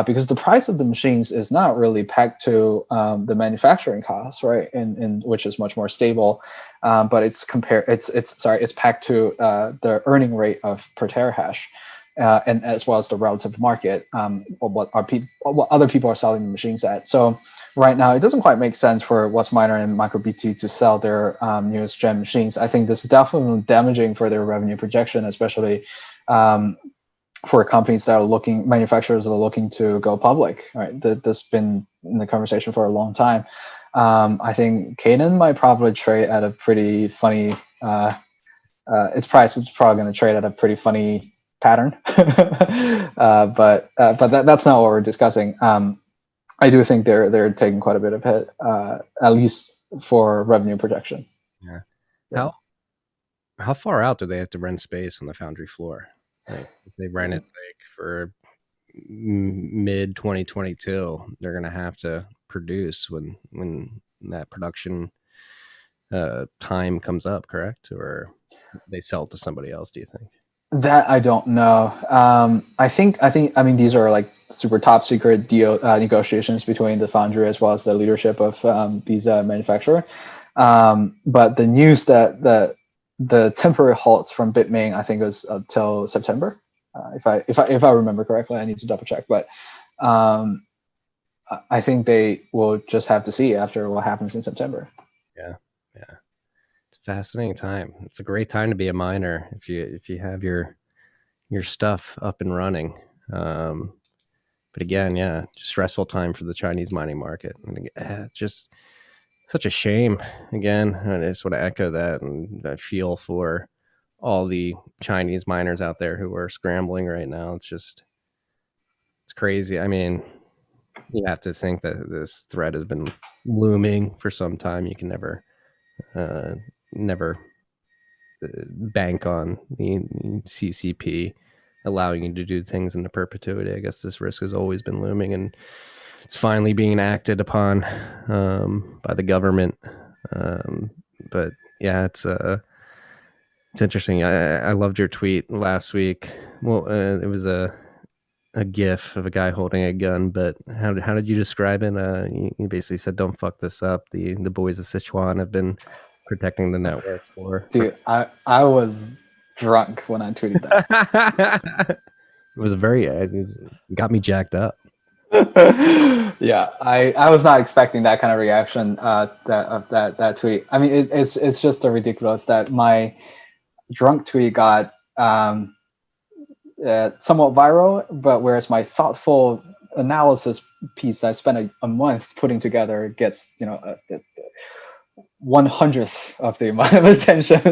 [SPEAKER 6] because the price of the machines is not really pegged to the manufacturing cost, right? And which is much more stable, but it's pegged to the earning rate of per terahash. And as well as the relative market, what other people are selling the machines at. So right now, it doesn't quite make sense for WhatsMiner and MicroBT to sell their newest gen machines. I think this is definitely damaging for their revenue projection, especially for companies that are manufacturers that are looking to go public. Right, that's been in the conversation for a long time. I think Canaan might probably trade at a pretty funny. Its price is probably going to trade at a pretty funny pattern, but that's not what we're discussing. I do think they're taking quite a bit of hit, at least for revenue projection.
[SPEAKER 1] Yeah. How far out do they have to rent space on the foundry floor? Like, if they rent it for mid 2022, they're going to have to produce when that production time comes up, correct? Or they sell it to somebody else, do you think?
[SPEAKER 6] That I don't know. I mean, these are like super top secret deal negotiations between the foundry as well as the leadership of these manufacturer. But the news that the temporary halts from Bitmain, I think, was until September. If I remember correctly, I need to double check. But I think they will just have to see after what happens in September.
[SPEAKER 1] Yeah. It's a fascinating time. It's a great time to be a miner if you have your stuff up and running. But again, yeah, stressful time for the Chinese mining market. And just such a shame. Again, I just want to echo that, and I feel for all the Chinese miners out there who are scrambling right now. It's crazy. I mean, you have to think that this threat has been looming for some time. You can never bank on the CCP allowing you to do things into perpetuity. I guess this risk has always been looming, and it's finally being acted upon by the government. But yeah, it's interesting. I loved your tweet last week. Well, it was a GIF of a guy holding a gun, but how did you describe it? You basically said, "Don't fuck this up." The boys of Sichuan have been protecting the network for.
[SPEAKER 6] Dude, I was drunk when I tweeted that.
[SPEAKER 1] It was it got me jacked up.
[SPEAKER 6] Yeah, I was not expecting that kind of reaction. That tweet. I mean, it's just ridiculous that my drunk tweet got somewhat viral, but whereas my thoughtful analysis piece that I spent a month putting together gets 1/100th of the amount of attention.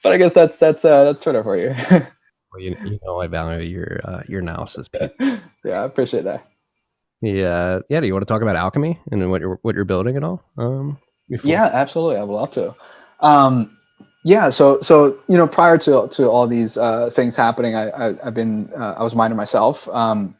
[SPEAKER 6] But I guess that's Twitter for you.
[SPEAKER 1] Well, you know I value your analysis, Pete.
[SPEAKER 6] Yeah, I appreciate that.
[SPEAKER 1] Yeah. Do you want to talk about alchemy and what you're building at all?
[SPEAKER 6] Yeah, absolutely. I would love to. Yeah, so prior to all these things happening, I was mining myself, and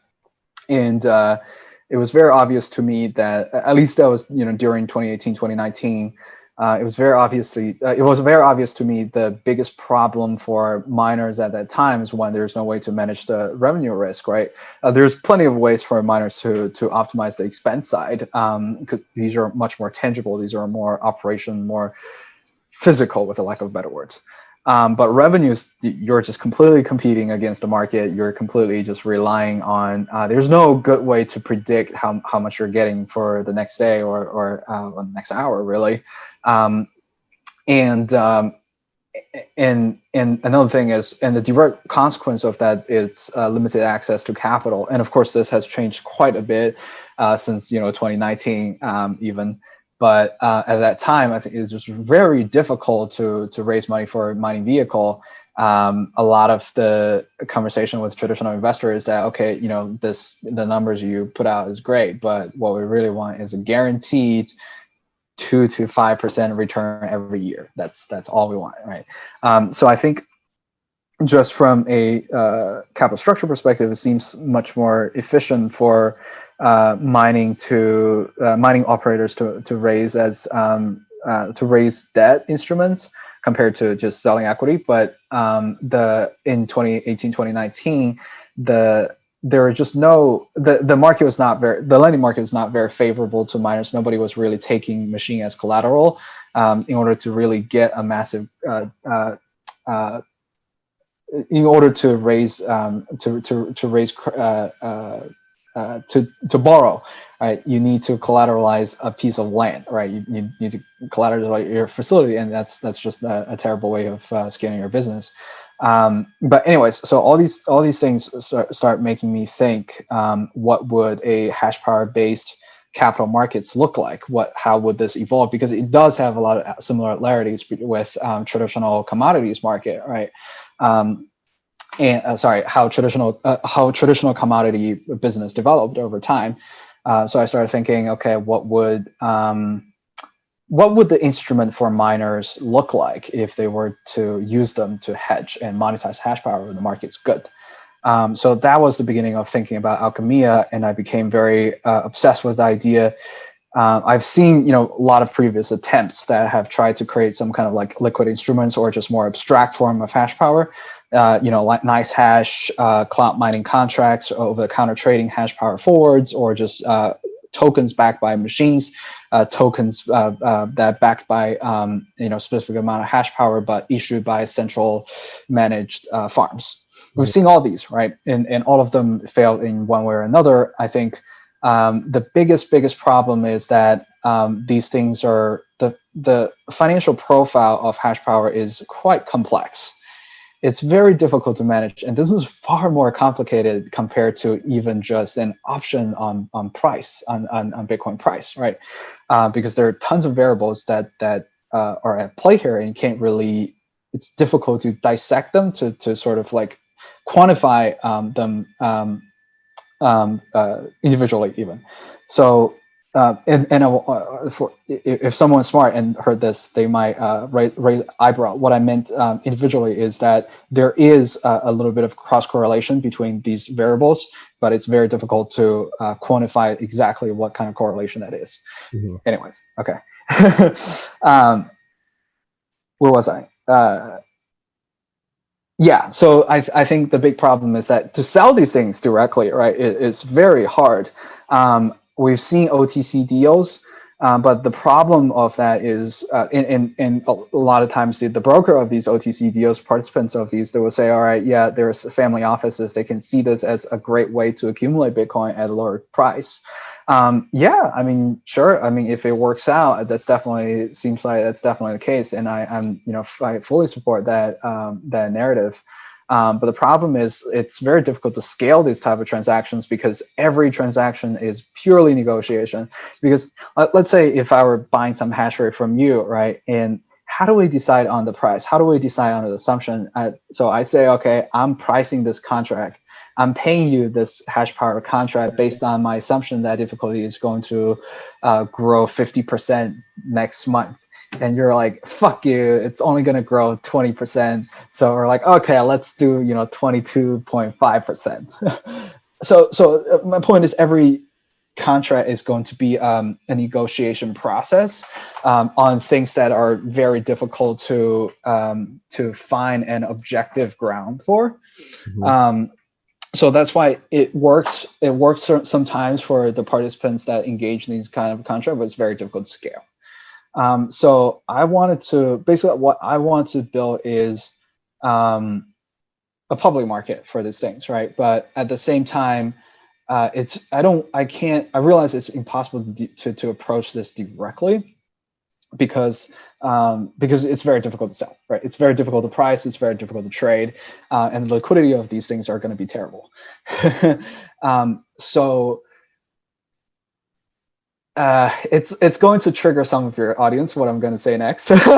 [SPEAKER 6] it was very obvious to me that, at least that was during 2018, 2019. It was very obvious to me the biggest problem for miners at that time is when there's no way to manage the revenue risk, right? There's plenty of ways for miners to optimize the expense side, because these are much more tangible. These are more more physical, with a lack of better words. But revenues, you're just completely competing against the market. You're completely just relying on, there's no good way to predict how much you're getting for the next day or the next hour, really. And and another thing is, and the direct consequence of that is limited access to capital. And of course, this has changed quite a bit since 2019 even. But at that time, I think it was just very difficult to raise money for a mining vehicle. A lot of the conversation with traditional investors is that, okay, the numbers you put out is great, but what we really want is a guaranteed 2 to 5% return every year. That's all we want, right? So I think just from a capital structure perspective, it seems much more efficient for mining operators to raise debt instruments compared to just selling equity. But in 2018, 2019, there were just the market was not the lending market was not very favorable to miners. Nobody was really taking machine as collateral in order to really get a massive in order to raise to borrow, right? You need to collateralize a piece of land, right? You need to collateralize your facility, and that's just a terrible way of scaling your business. But anyways, so all these things start making me think, what would a hash power based capital markets look like? How would this evolve? Because it does have a lot of similarities with traditional commodities market, right? How traditional commodity business developed over time. So I started thinking, okay, what would the instrument for miners look like if they were to use them to hedge and monetize hash power when the market's good? So that was the beginning of thinking about Alchemia, and I became very obsessed with the idea. I've seen, a lot of previous attempts that have tried to create some kind of like liquid instruments or just more abstract form of hash power, like nice hash, cloud mining contracts, over-the-counter trading hash power forwards, or just tokens backed by machines, tokens that backed by specific amount of hash power, but issued by central managed farms. We've seen all these, right? And all of them failed in one way or another. I think the biggest problem is that these things are the financial profile of hash power is quite complex. It's very difficult to manage, and this is far more complicated compared to even just an option on price on Bitcoin price, right? Because there are tons of variables that are at play here, and you can't really. It's difficult to dissect them to sort of like quantify them individually even. So if someone's smart and heard this, they might raise eyebrow. What I meant individually is that there is a little bit of cross correlation between these variables, but it's very difficult to quantify exactly what kind of correlation that is. Mm-hmm. Anyways, okay. Where was I? Yeah, so I think the big problem is that to sell these things directly, right, it's very hard. We've seen OTC deals, but the problem of that is, in a lot of times, the broker of these OTC deals, participants of these, they will say, all right, yeah, there's family offices. They can see this as a great way to accumulate Bitcoin at a lower price. Yeah, I mean, sure. I mean, if it works out, seems like that's definitely the case. And I fully support that narrative. But the problem is it's very difficult to scale these type of transactions because every transaction is purely negotiation. Because let's say if I were buying some hash rate from you, right? And how do we decide on the price? How do we decide on the assumption? So I say, okay, I'm pricing this contract. I'm paying you this hash power contract based on my assumption that difficulty is going to grow 50% next month. And you're like, fuck you, it's only going to grow 20%. So we're like, okay, let's do 22.5%. So my point is every contract is going to be a negotiation process on things that are very difficult to find an objective ground for. Mm-hmm. So that's why it works. It works sometimes for the participants that engage in these kind of contracts, but it's very difficult to scale. So what I want to build is a public market for these things, right? But at the same time, I realize it's impossible to approach this directly because because it's very difficult to sell, right? It's very difficult to price, it's very difficult to trade, and the liquidity of these things are going to be terrible. It's going to trigger some of your audience what I'm going to say next, but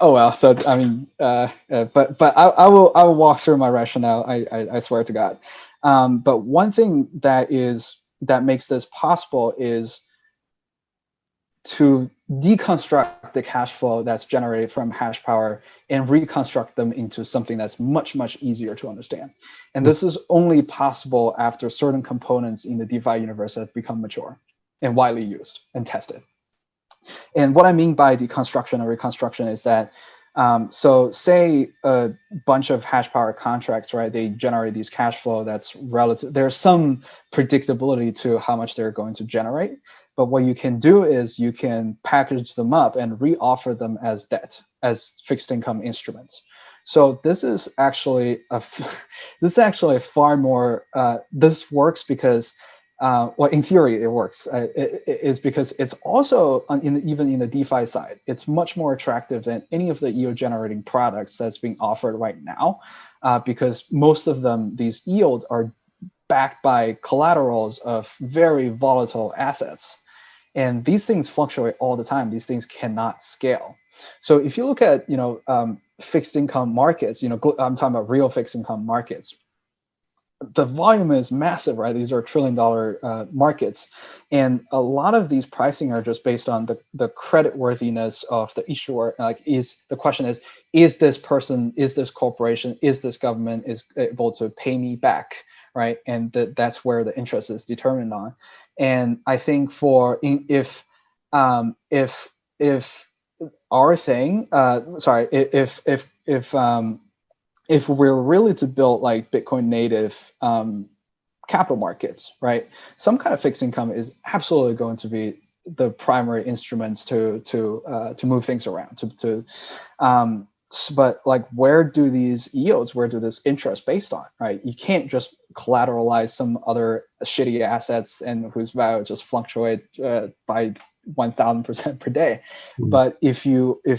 [SPEAKER 6] oh well. So I mean, but I will walk through my rationale. I swear to God. But one thing that makes this possible is to deconstruct the cash flow that's generated from hash power and reconstruct them into something that's much, much easier to understand. And this is only possible after certain components in the DeFi universe have become mature and widely used and tested. And what I mean by deconstruction or reconstruction is that, so say a bunch of hash power contracts, right? They generate these cash flow that's relative. There's some predictability to how much they're going to generate. But what you can do is you can package them up and re-offer them as debt, as fixed income instruments. So this is actually far more. This works because, well, in theory it works. It is because it's also even in the DeFi side, it's much more attractive than any of the yield generating products that's being offered right now, because most of them, these yields are backed by collaterals of very volatile assets. And these things fluctuate all the time. These things cannot scale. So if you look at, fixed income markets, I'm talking about real fixed income markets, the volume is massive, right? These are $1 trillion markets. And a lot of these pricing are just based on the credit worthiness of the issuer. Like, the question is this person, is this corporation, is this government is able to pay me back, right? And that's where the interest is determined on. And I think if our thing, if we're really to build like Bitcoin native capital markets, right? Some kind of fixed income is absolutely going to be the primary instruments to move things around. But like, where do these yields, where do this interest based on, right? You can't just collateralize some other shitty assets and whose value just fluctuate by 1,000% per day. But if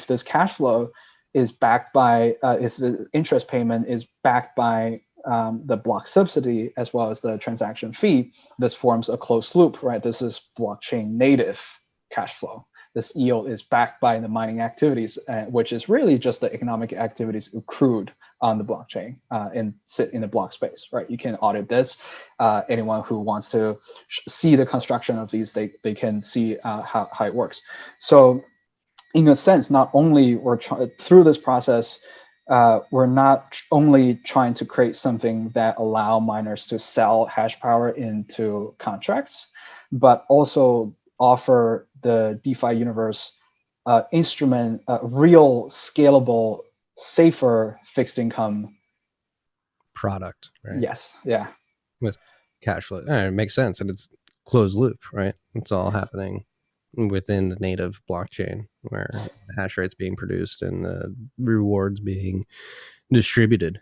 [SPEAKER 6] this cash flow is backed by, if the interest payment is backed by the block subsidy as well as the transaction fee, this forms a closed loop, right? This is blockchain native cash flow. This yield is backed by the mining activities, which is really just the economic activities accrued on the blockchain and sit in the block space, right? You can audit this. Anyone who wants to see the construction of these, they can see how it works. So in a sense, not only through this process, we're not only trying to create something that allow miners to sell hash power into contracts, but also offer the DeFi universe instrument, real scalable, safer fixed income
[SPEAKER 1] product, right?
[SPEAKER 6] Yes. Yeah.
[SPEAKER 1] With cash flow. It makes sense. And it's closed loop, right? It's all happening within the native blockchain where the hash rate's being produced and the rewards being distributed.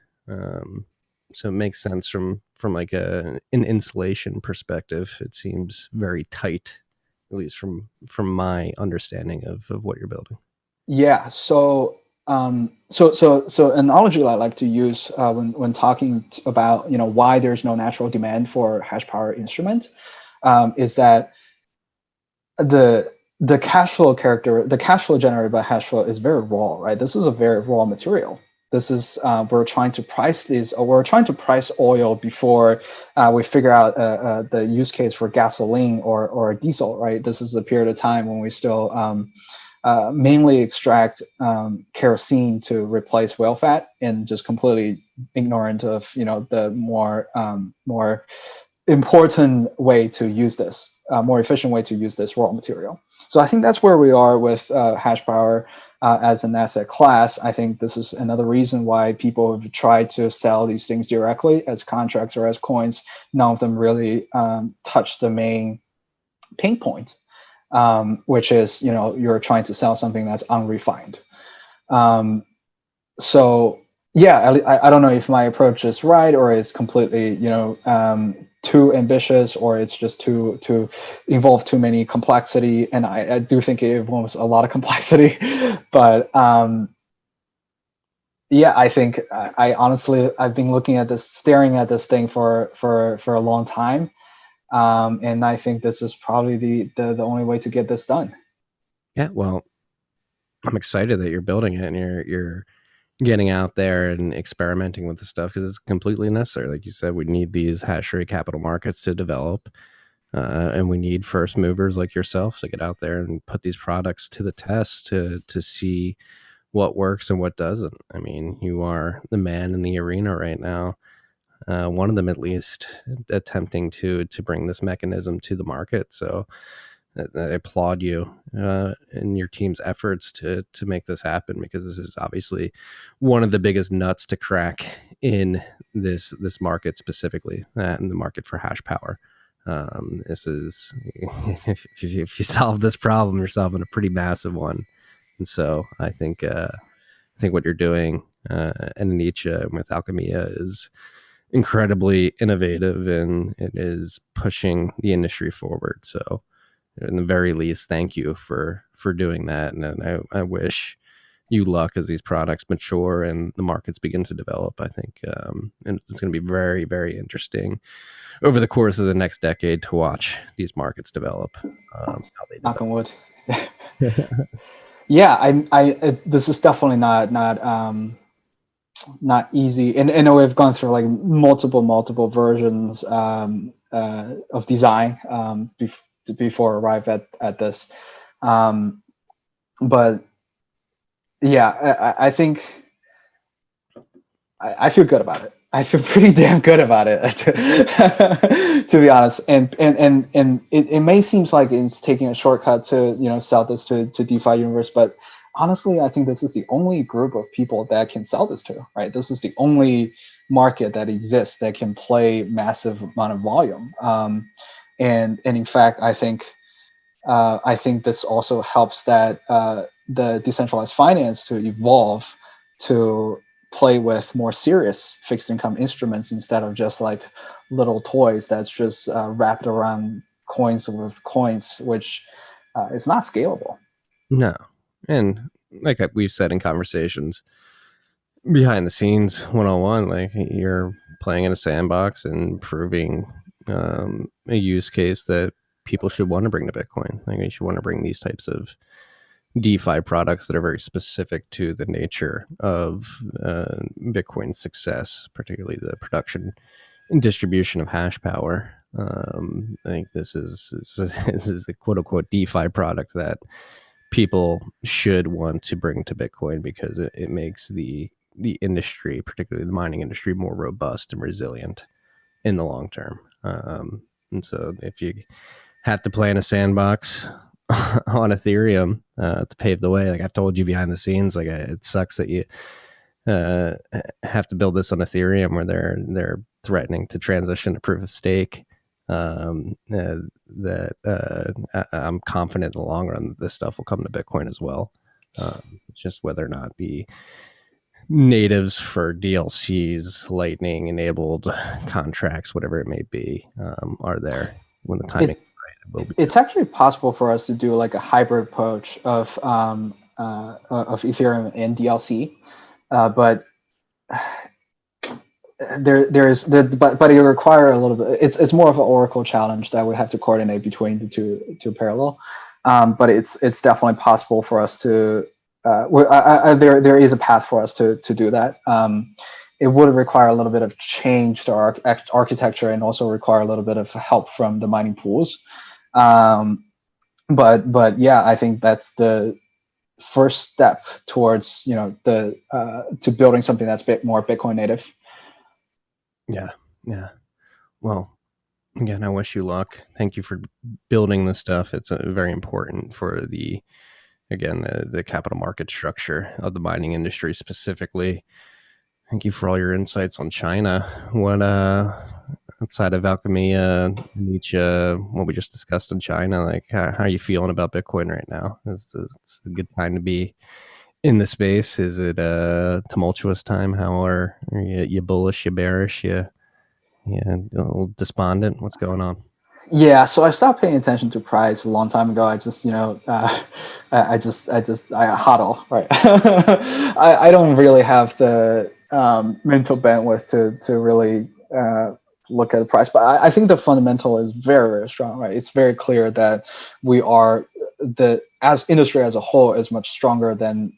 [SPEAKER 1] So it makes sense from like an insulation perspective. It seems very tight, at least from my understanding of what you're building.
[SPEAKER 6] Yeah. So analogy I like to use when talking about why there's no natural demand for hash power instrument is that the cash flow generated by hash flow is very raw, right? This is a very raw material. This is we're trying to price oil before we figure out the use case for gasoline or diesel, right? This is a period of time when we still mainly extract kerosene to replace whale fat and just completely ignorant of the more important way to use this, more efficient way to use this raw material. So I think that's where we are with hash power as an asset class. I think this is another reason why people have tried to sell these things directly as contracts or as coins. None of them really touch the main pain point, which is you're trying to sell something that's unrefined. So yeah, I don't know if my approach is right or is completely too ambitious, or it's just too involve too many complexity. And I do think it involves a lot of complexity, but yeah, I think I honestly I've been staring at this thing for a long time, and I think this is probably the only way to get this done.
[SPEAKER 1] Yeah, well, I'm excited that you're building it and you're getting out there and experimenting with the stuff because it's completely necessary. Like you said, we need these Hashrate capital markets to develop, and we need first movers like yourself to get out there and put these products to the test to see what works and what doesn't. I mean, you are the man in the arena right now, one of them at least, attempting to bring this mechanism to the market. So I applaud you in your team's efforts to make this happen, because this is obviously one of the biggest nuts to crack in this market, specifically in the market for hash power. This is if you solve this problem, you're solving a pretty massive one. And so I think what you're doing and Nietzsche with Alchemia is incredibly innovative, and it is pushing the industry forward. So in the very least, thank you for doing that. And I wish you luck as these products mature and the markets begin to develop. I think and it's going to be very, very interesting over the course of the next decade to watch these markets develop. How they develop.
[SPEAKER 6] Knock on wood. Yeah, this is definitely not easy, and we've gone through like multiple versions of design before arrive at this, but yeah, I think I feel good about it. I feel pretty damn good about it, to be honest. And it may seem like it's taking a shortcut to sell this to DeFi universe, but honestly, I think this is the only group of people that can sell this to. Right, this is the only market that exists that can play massive amount of volume. And in fact, I think this also helps that the decentralized finance to evolve to play with more serious fixed income instruments instead of just like little toys that's just wrapped around coins, which is not scalable.
[SPEAKER 1] No. And like we've said in conversations behind the scenes, one-on-one, like you're playing in a sandbox and proving a use case that people should want to bring to Bitcoin. Like you should want to bring these types of DeFi products that are very specific to the nature of Bitcoin's success, particularly the production and distribution of hash power. I think this is a quote unquote DeFi product that people should want to bring to Bitcoin because it makes the industry, particularly the mining industry, more robust and resilient in the long term. And so if you have to play in a sandbox on Ethereum to pave the way, like I've told you behind the scenes, like it sucks that you have to build this on Ethereum where they're threatening to transition to proof of stake. I'm confident in the long run that this stuff will come to Bitcoin as well. Just whether or not the natives for DLCs, Lightning enabled contracts, whatever it may be, are there when the timing is right. It will be.
[SPEAKER 6] It's actually possible for us to do like a hybrid approach of Ethereum and DLC, but but it require a little bit. It's more of an Oracle challenge that we have to coordinate between the two parallel. But it's definitely possible for us to. There is a path for us to do that. It would require a little bit of change to our architecture and also require a little bit of help from the mining pools. But yeah, I think that's the first step towards to building something that's a bit more Bitcoin native.
[SPEAKER 1] Yeah. Well, again, I wish you luck. Thank you for building this stuff. It's very important for the capital market structure of the mining industry specifically. Thank you for all your insights on China. What outside of Alchemia, Nietzsche, what we just discussed in China, like how are you feeling about Bitcoin right now? It's a good time to be in the space. Is it a tumultuous time? How are you bullish, you bearish, you Yeah, a little despondent. What's going on?
[SPEAKER 6] Yeah, so I stopped paying attention to price a long time ago. I just, I hodl, right? I don't really have the mental bandwidth to really look at the price, but I think the fundamental is very, very strong, right? It's very clear that we are as industry as a whole is much stronger than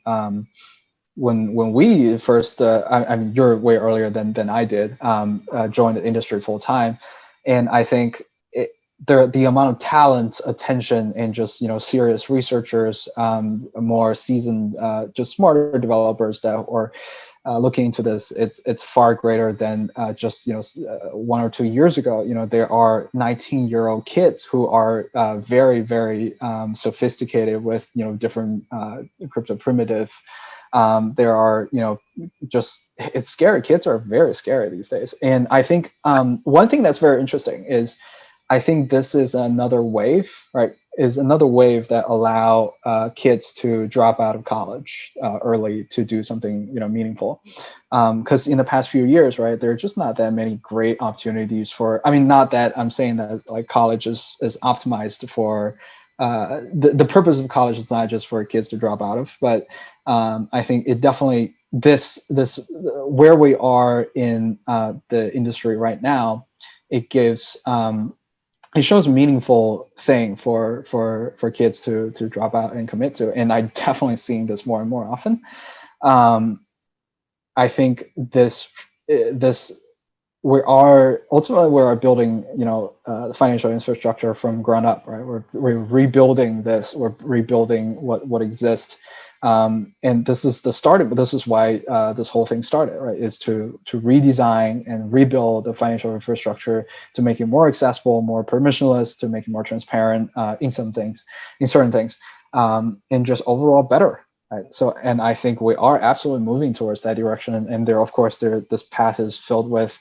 [SPEAKER 6] when we first. I mean, you're way earlier than I did. Joined the industry full time, and I think the amount of talent, attention, and just serious researchers, more seasoned, just smarter developers that are looking into this, it's far greater than just 1 or 2 years ago. There are 19-year-old kids who are very, very sophisticated with different crypto primitive. There are just it's scary. Kids are very scary these days, and I think one thing that's very interesting is I think this is another wave, right? Is another wave that allow kids to drop out of college early to do something meaningful. Because in the past few years, right, there are just not that many great opportunities for. I mean, not that I'm saying that like college is optimized for. The purpose of college is not just for kids to drop out of, but I think it definitely this where we are in the industry right now. It gives it shows a meaningful thing for kids to drop out and commit to, and I definitely seeing this more and more often. I think this we are building the financial infrastructure from ground up, right? We're rebuilding this. We're rebuilding what exists. And this is the starting, but this is why this whole thing started, right? Is to redesign and rebuild the financial infrastructure to make it more accessible, more permissionless, to make it more transparent in certain things, and just overall better. Right. So, and I think we are absolutely moving towards that direction. And this path is filled with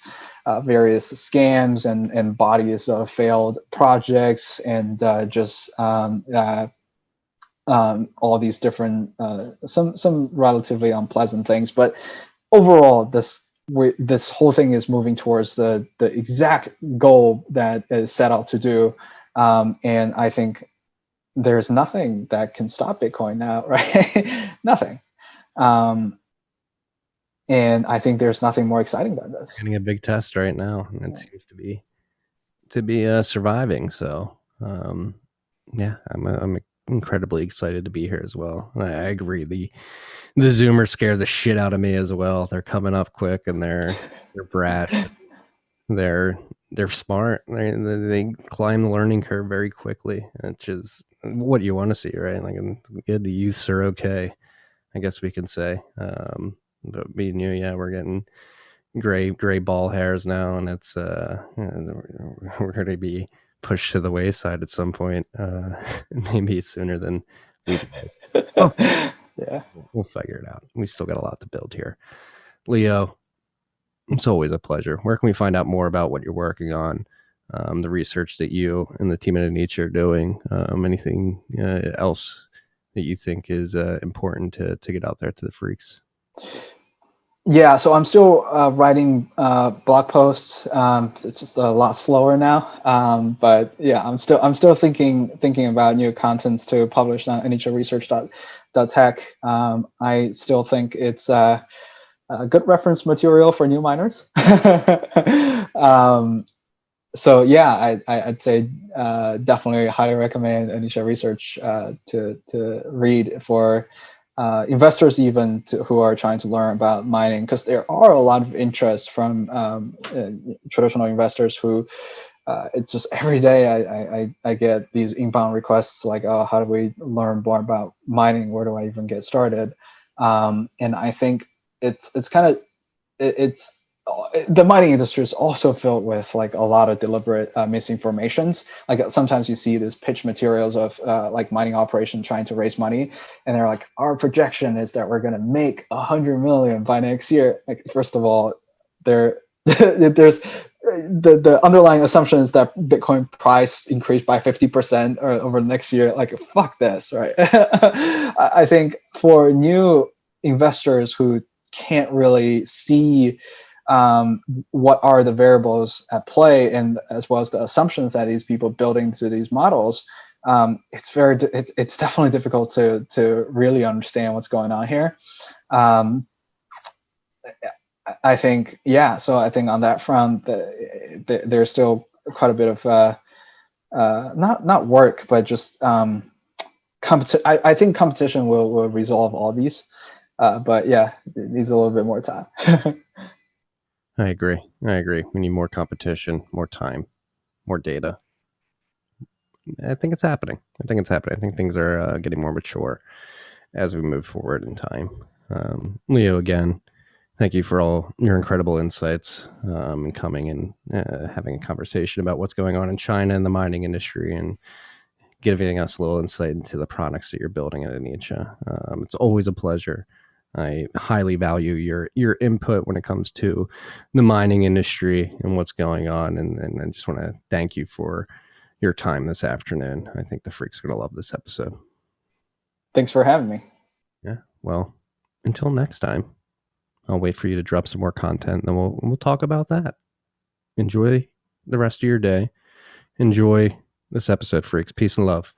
[SPEAKER 6] various scams and bodies of failed projects and all these different some relatively unpleasant things, but overall this whole thing is moving towards the exact goal that is set out to do, and I think there's nothing that can stop Bitcoin now, right? Nothing. And I think there's nothing more exciting than this.
[SPEAKER 1] Getting a big test right now, and it seems to be surviving. So yeah, I'm incredibly excited to be here as well. And I agree. The Zoomers scare the shit out of me as well. They're coming up quick and they're brash. They're smart. They climb the learning curve very quickly. It's just what you want to see, right? Like, good. The youths are okay, I guess we can say. But me and you, yeah, we're getting gray ball hairs now, and it's we're going to be pushed to the wayside at some point, maybe sooner than we do.
[SPEAKER 6] Yeah,
[SPEAKER 1] we'll figure it out. We still got a lot to build here. Leo, it's always a pleasure. Where can we find out more about what you're working on, the research that you and the team at Aniche are doing, anything else that you think is important to get out there to the freaks?
[SPEAKER 6] Yeah, so I'm still writing blog posts. It's just a lot slower now, but yeah, I'm still thinking about new contents to publish on nhresearch.tech. I still think it's a good reference material for new miners. So yeah, I'd say definitely highly recommend Aniche Research to read for investors even who are trying to learn about mining, because there are a lot of interest from traditional investors who it's just every day I get these inbound requests like, oh, how do we learn more about mining? Where do I even get started? And I think it's the mining industry is also filled with like a lot of deliberate misinformations. Like sometimes you see these pitch materials of like mining operation trying to raise money, and they're like, our projection is that we're going to make 100 million by next year. Like, first of all, there's the underlying assumption is that Bitcoin price increased by 50% over the next year. Like, fuck this, right? I think for new investors who can't really see what are the variables at play, and as well as the assumptions that these people build into these models, it's definitely difficult to really understand what's going on here. I think, yeah. So I think on that front, there's still quite a bit of not work, but just I think competition will resolve all these. But yeah, it needs a little bit more time.
[SPEAKER 1] I agree. We need more competition, more time, more data. I think it's happening. I think things are getting more mature as we move forward in time. Leo, again, thank you for all your incredible insights and coming and having a conversation about what's going on in China and the mining industry, and giving us a little insight into the products that you're building at Anicha. It's always a pleasure. I highly value your input when it comes to the mining industry and what's going on. And I just want to thank you for your time this afternoon. I think the freaks are going to love this episode.
[SPEAKER 6] Thanks for having me.
[SPEAKER 1] Yeah. Well, until next time, I'll wait for you to drop some more content, and then we'll talk about that. Enjoy the rest of your day. Enjoy this episode, freaks. Peace and love.